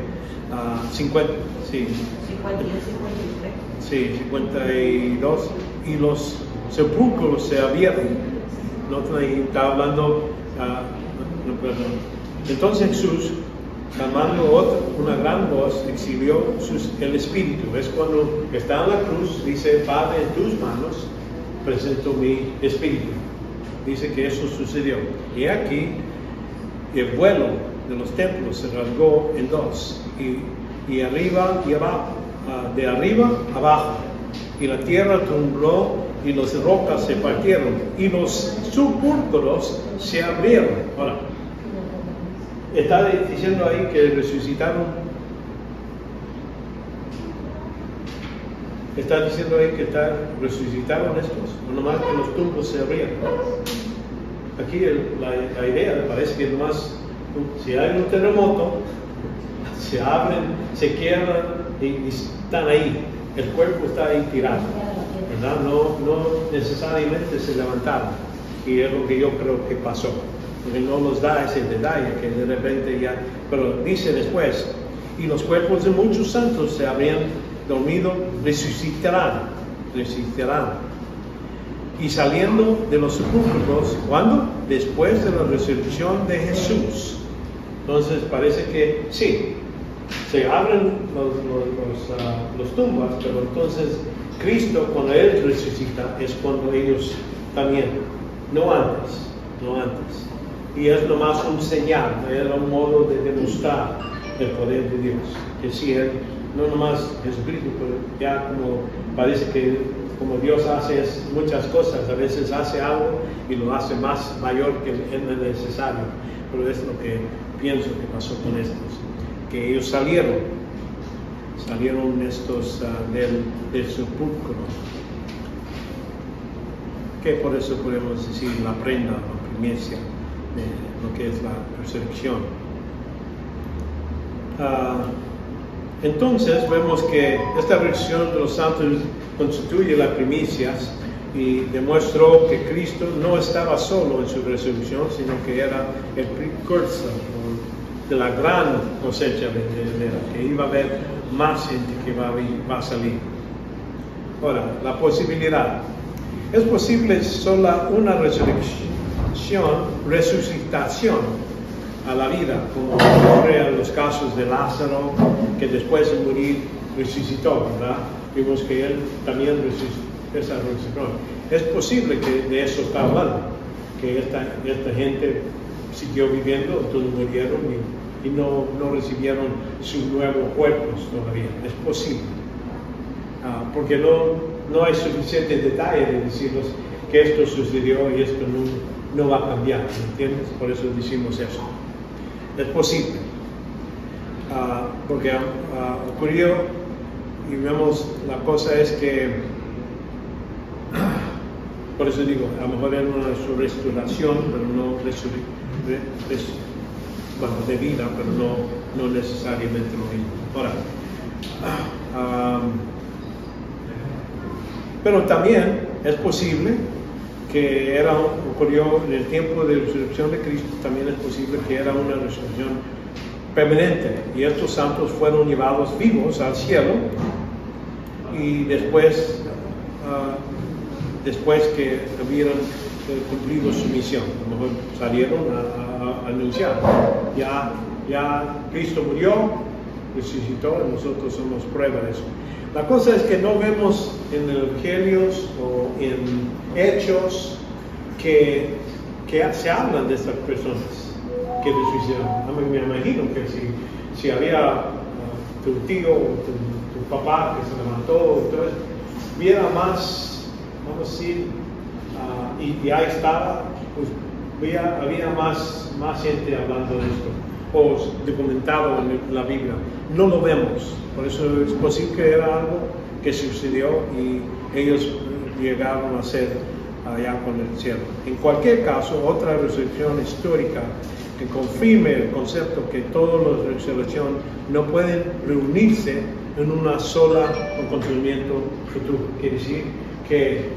52, y los sepulcros se abrieron. No está hablando, no, perdón. Entonces Jesús, clamando una gran voz, exhibió el Espíritu. Es cuando está en la cruz, dice: Padre, en tus manos presento mi Espíritu. Dice que eso sucedió. Y aquí el vuelo de los templos se rasgó en dos, y arriba y abajo, de arriba abajo, y la tierra tembló y las rocas se partieron y los sepulcros se abrieron. Ahora, está diciendo ahí que resucitaron. Está diciendo ahí que resucitaron estos, o nomás que los tumbos se abrieron. Aquí la idea parece que nomás, si hay un terremoto, se abren, se quiebran y están ahí. El cuerpo está ahí tirado, ¿verdad? No necesariamente se levantaron. Y es lo que yo creo que pasó. Porque no nos da ese detalle que de repente ya, pero dice después: y los cuerpos de muchos santos se habrían dormido, resucitarán. Y saliendo de los sepulcros, ¿cuándo? Después de la resurrección de Jesús. Entonces parece que sí, se abren los tumbas, pero entonces Cristo, cuando Él resucita, es cuando ellos también, no antes. Y es nomás un señal, era un modo de demostrar el poder de Dios. Que si Él, no nomás Jesucristo, pero ya como parece que como Dios hace muchas cosas, a veces hace algo y lo hace más mayor que es necesario. Pero es lo que pienso que pasó con estos. Que ellos salieron estos del sepulcro. Que por eso podemos decir la prenda, la primicia de lo que es la resurrección. Entonces vemos que esta resurrección de los santos constituye las primicias y demostró que Cristo no estaba solo en su resurrección, sino que era el precursor de la gran cosecha venidera, que iba a haber más gente que va a salir. Ahora, la posibilidad. Es posible solo una resucitación a la vida, como ocurre en los casos de Lázaro, que después de morir resucitó, ¿verdad? Vimos que él también resucitó. Esa resurrección. Es posible que de eso está hablando, que esta gente siguió viviendo, entonces murieron y no recibieron sus nuevos cuerpos todavía. Es posible. Porque no hay suficiente detalle de decirnos que esto sucedió y esto no va a cambiar, ¿me entiendes? Por eso decimos eso. Es posible. Porque ocurrió y vemos, la cosa es que por eso digo, a lo mejor era una restauración, pero no de vida, pero no necesariamente lo mismo. Ahora, Pero también es posible que ocurrió en el tiempo de la resurrección de Cristo, también es posible que era una resurrección permanente. Y estos santos fueron llevados vivos al cielo y después que hubieran cumplido su misión, a lo mejor salieron a anunciar, ya Cristo murió, resucitó, y nosotros somos prueba de eso. La cosa es que no vemos en los evangelios o en hechos que se hablan de estas personas que resucitaron. A mí me imagino que si había tu tío o tu papá que se levantó, entonces hubiera más, vamos a decir, y ahí estaba, pues había más gente hablando de esto, o documentado en la Biblia. No lo vemos, por eso es posible que era algo que sucedió y ellos llegaron a ser allá con el cielo. En cualquier caso, otra resurrección histórica que confirme el concepto que todos los resurrección no pueden reunirse en una sola acontecimiento futuro. Quiere decir que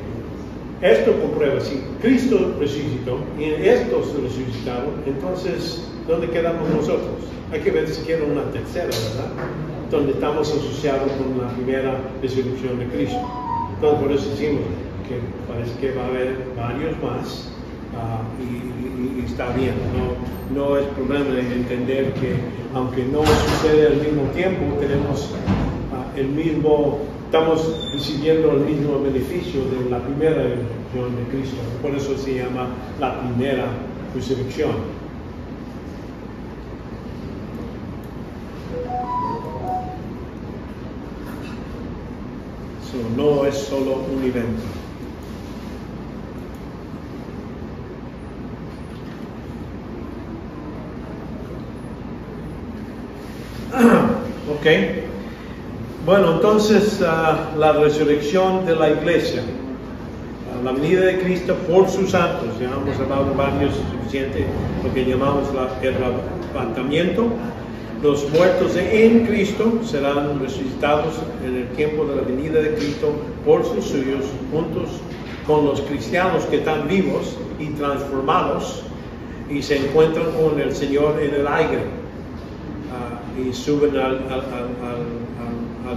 esto comprueba, si Cristo resucitó y estos resucitaron, entonces, ¿dónde quedamos nosotros? Hay que ver siquiera una tercera, ¿verdad? Donde estamos asociados con la primera resurrección de Cristo. Entonces, por eso decimos que parece que va a haber varios más y está bien. No es problema de entender que, aunque no sucede al mismo tiempo, tenemos estamos recibiendo el mismo beneficio de la primera resurrección de Cristo. Por eso se llama la primera resurrección. No es solo un evento. Ok. Bueno, entonces la resurrección de la iglesia, la venida de Cristo por sus santos, ya hemos hablado de varios, suficiente lo que llamamos el arrebatamiento. Los muertos en Cristo serán resucitados en el tiempo de la venida de Cristo por sus suyos, juntos con los cristianos que están vivos y transformados y se encuentran con el Señor en el aire y suben al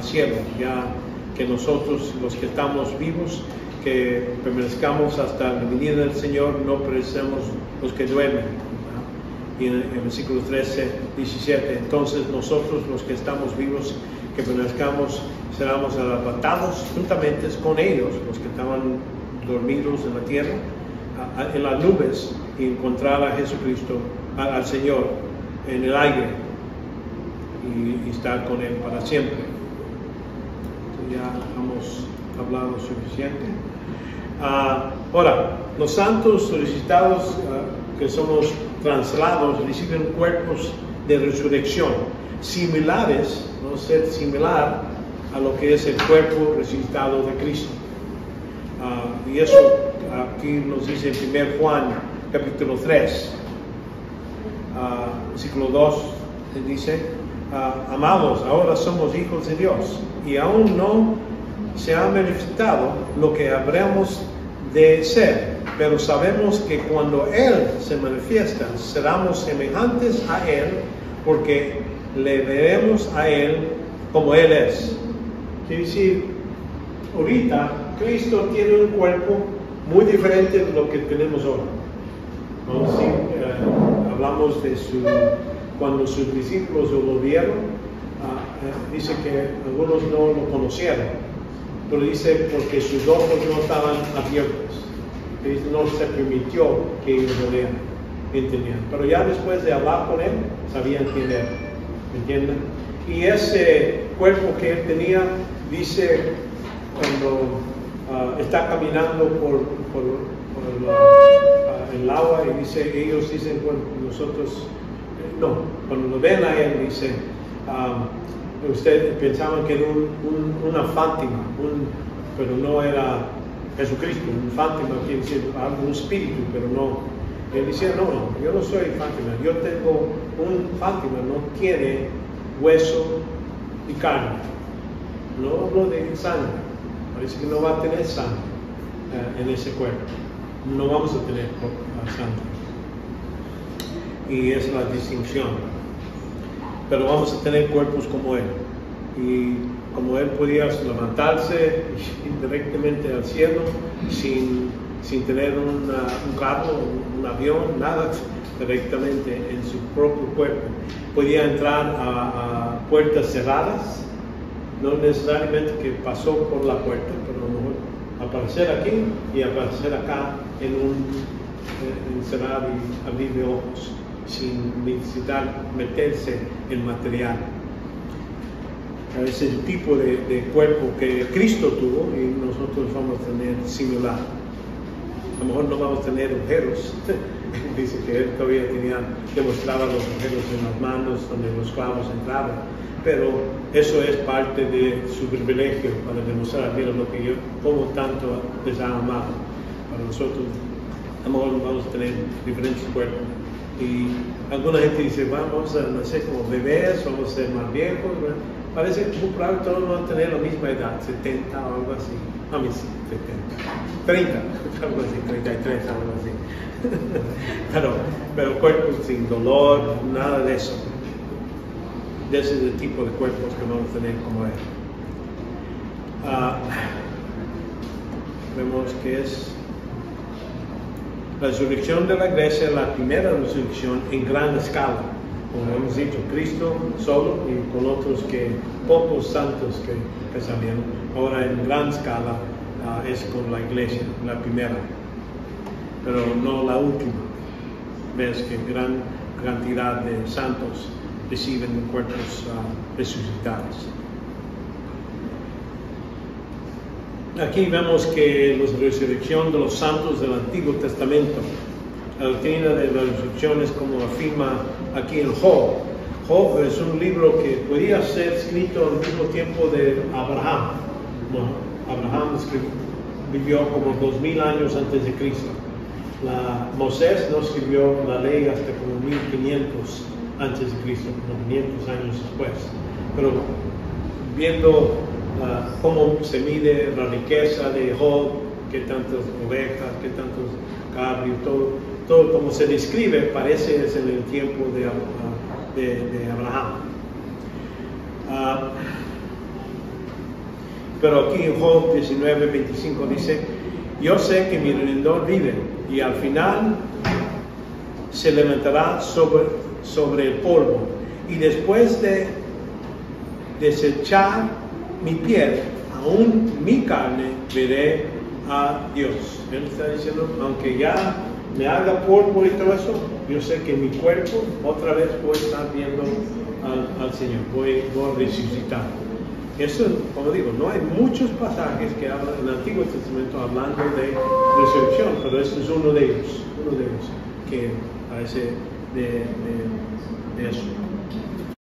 cielo, ya que nosotros, los que estamos vivos, que permanezcamos hasta la venida del Señor, no perecemos los que duermen. Y en el versículo 13, 17, entonces nosotros, los que estamos vivos, que permanezcamos, seremos arrebatados juntamente con ellos, los que estaban dormidos en la tierra, en las nubes, y encontrar a Jesucristo, al Señor, en el aire, y estar con Él para siempre. Entonces ya hemos hablado suficiente. Ahora, los santos resucitados que somos traslados reciben cuerpos de resurrección similares, no ser similar a lo que es el cuerpo resucitado de Cristo. Y eso aquí nos dice en 1 Juan capítulo 3, versículo 2, dice: amados, ahora somos hijos de Dios y aún no se ha manifestado lo que habremos de ser, pero sabemos que cuando Él se manifiesta, seremos semejantes a Él, porque le veremos a Él como Él es. Quiere decir, ahorita Cristo tiene un cuerpo muy diferente de lo que tenemos ahora. ¿No? Sí, hablamos de cuando sus discípulos lo vieron, dice que algunos no lo conocieron. Pero dice porque sus ojos no estaban abiertos, no se permitió que ellos lo vean, entendían. Pero ya después de hablar con Él, sabían quién era, ¿entienden? Y ese cuerpo que Él tenía, dice, cuando está caminando por el agua, y dice, ellos dicen, bueno, nosotros, no, cuando lo ven a Él, dice, ustedes pensaban que era una Fátima, pero no era Jesucristo. Un Fátima quiere decir un espíritu, pero no. Él decía, no, yo no soy Fátima, yo tengo un Fátima, no tiene hueso y carne. No hablo de sangre. Parece que no va a tener sangre en ese cuerpo. No vamos a tener sangre. Y es la distinción. Pero vamos a tener cuerpos como Él. Y como Él podía levantarse directamente al cielo sin tener un carro, un avión, nada, directamente en su propio cuerpo. Podía entrar a puertas cerradas, no necesariamente que pasó por la puerta, pero a lo mejor aparecer aquí y aparecer acá en cerrar y abrir de ojos, sin necesitar meterse en material. Es el tipo de cuerpo que Cristo tuvo y nosotros vamos a tener similar. A lo mejor no vamos a tener agujeros. Dice que él todavía demostraba los agujeros en las manos donde los clavos entraban, pero eso es parte de su privilegio para demostrar, mira lo que yo, como tanto les ha amado. Para nosotros, a lo mejor vamos a tener diferentes cuerpos. Y alguna gente dice, vamos a nacer como bebés, vamos a ser más viejos. Parece que muy claro que todos van a tener la misma edad, 70 o algo así. A mí sí, 70. 30, algo así, 33, algo así. pero cuerpos sin dolor, nada de eso. De ese es el tipo de cuerpos que vamos a tener como Él. Vemos que es la resurrección de la iglesia, la primera resurrección en gran escala. Como hemos dicho, Cristo solo y con otros pocos santos que salieron. Ahora en gran escala es con la iglesia, la primera, pero no la última. Ves que gran cantidad de santos reciben cuerpos resucitados. Aquí vemos que la resurrección de los santos del Antiguo Testamento, la doctrina de la resurrección es como afirma aquí en Job. Job es un libro que podía ser escrito al mismo tiempo de Abraham. Abraham vivió como 2000 años antes de Cristo. Moisés no escribió la ley hasta como 1500 antes de Cristo, como 500 años después. Pero viendo cómo se mide la riqueza de Job, qué tantas ovejas, qué tantos cabrios, todo como se describe, parece es en el tiempo de Abraham. Pero aquí en Job 19:25 dice, yo sé que mi Redentor vive y al final se levantará sobre el polvo, y después de desechar mi piel, aún mi carne, veré a Dios. Él está diciendo, aunque ya me haga polvo y todo eso, yo sé que mi cuerpo otra vez voy a estar viendo al Señor, voy a resucitar. Eso, como digo, no hay muchos pasajes que hablan en el Antiguo Testamento hablando de resurrección, pero este es uno de ellos que parece de eso.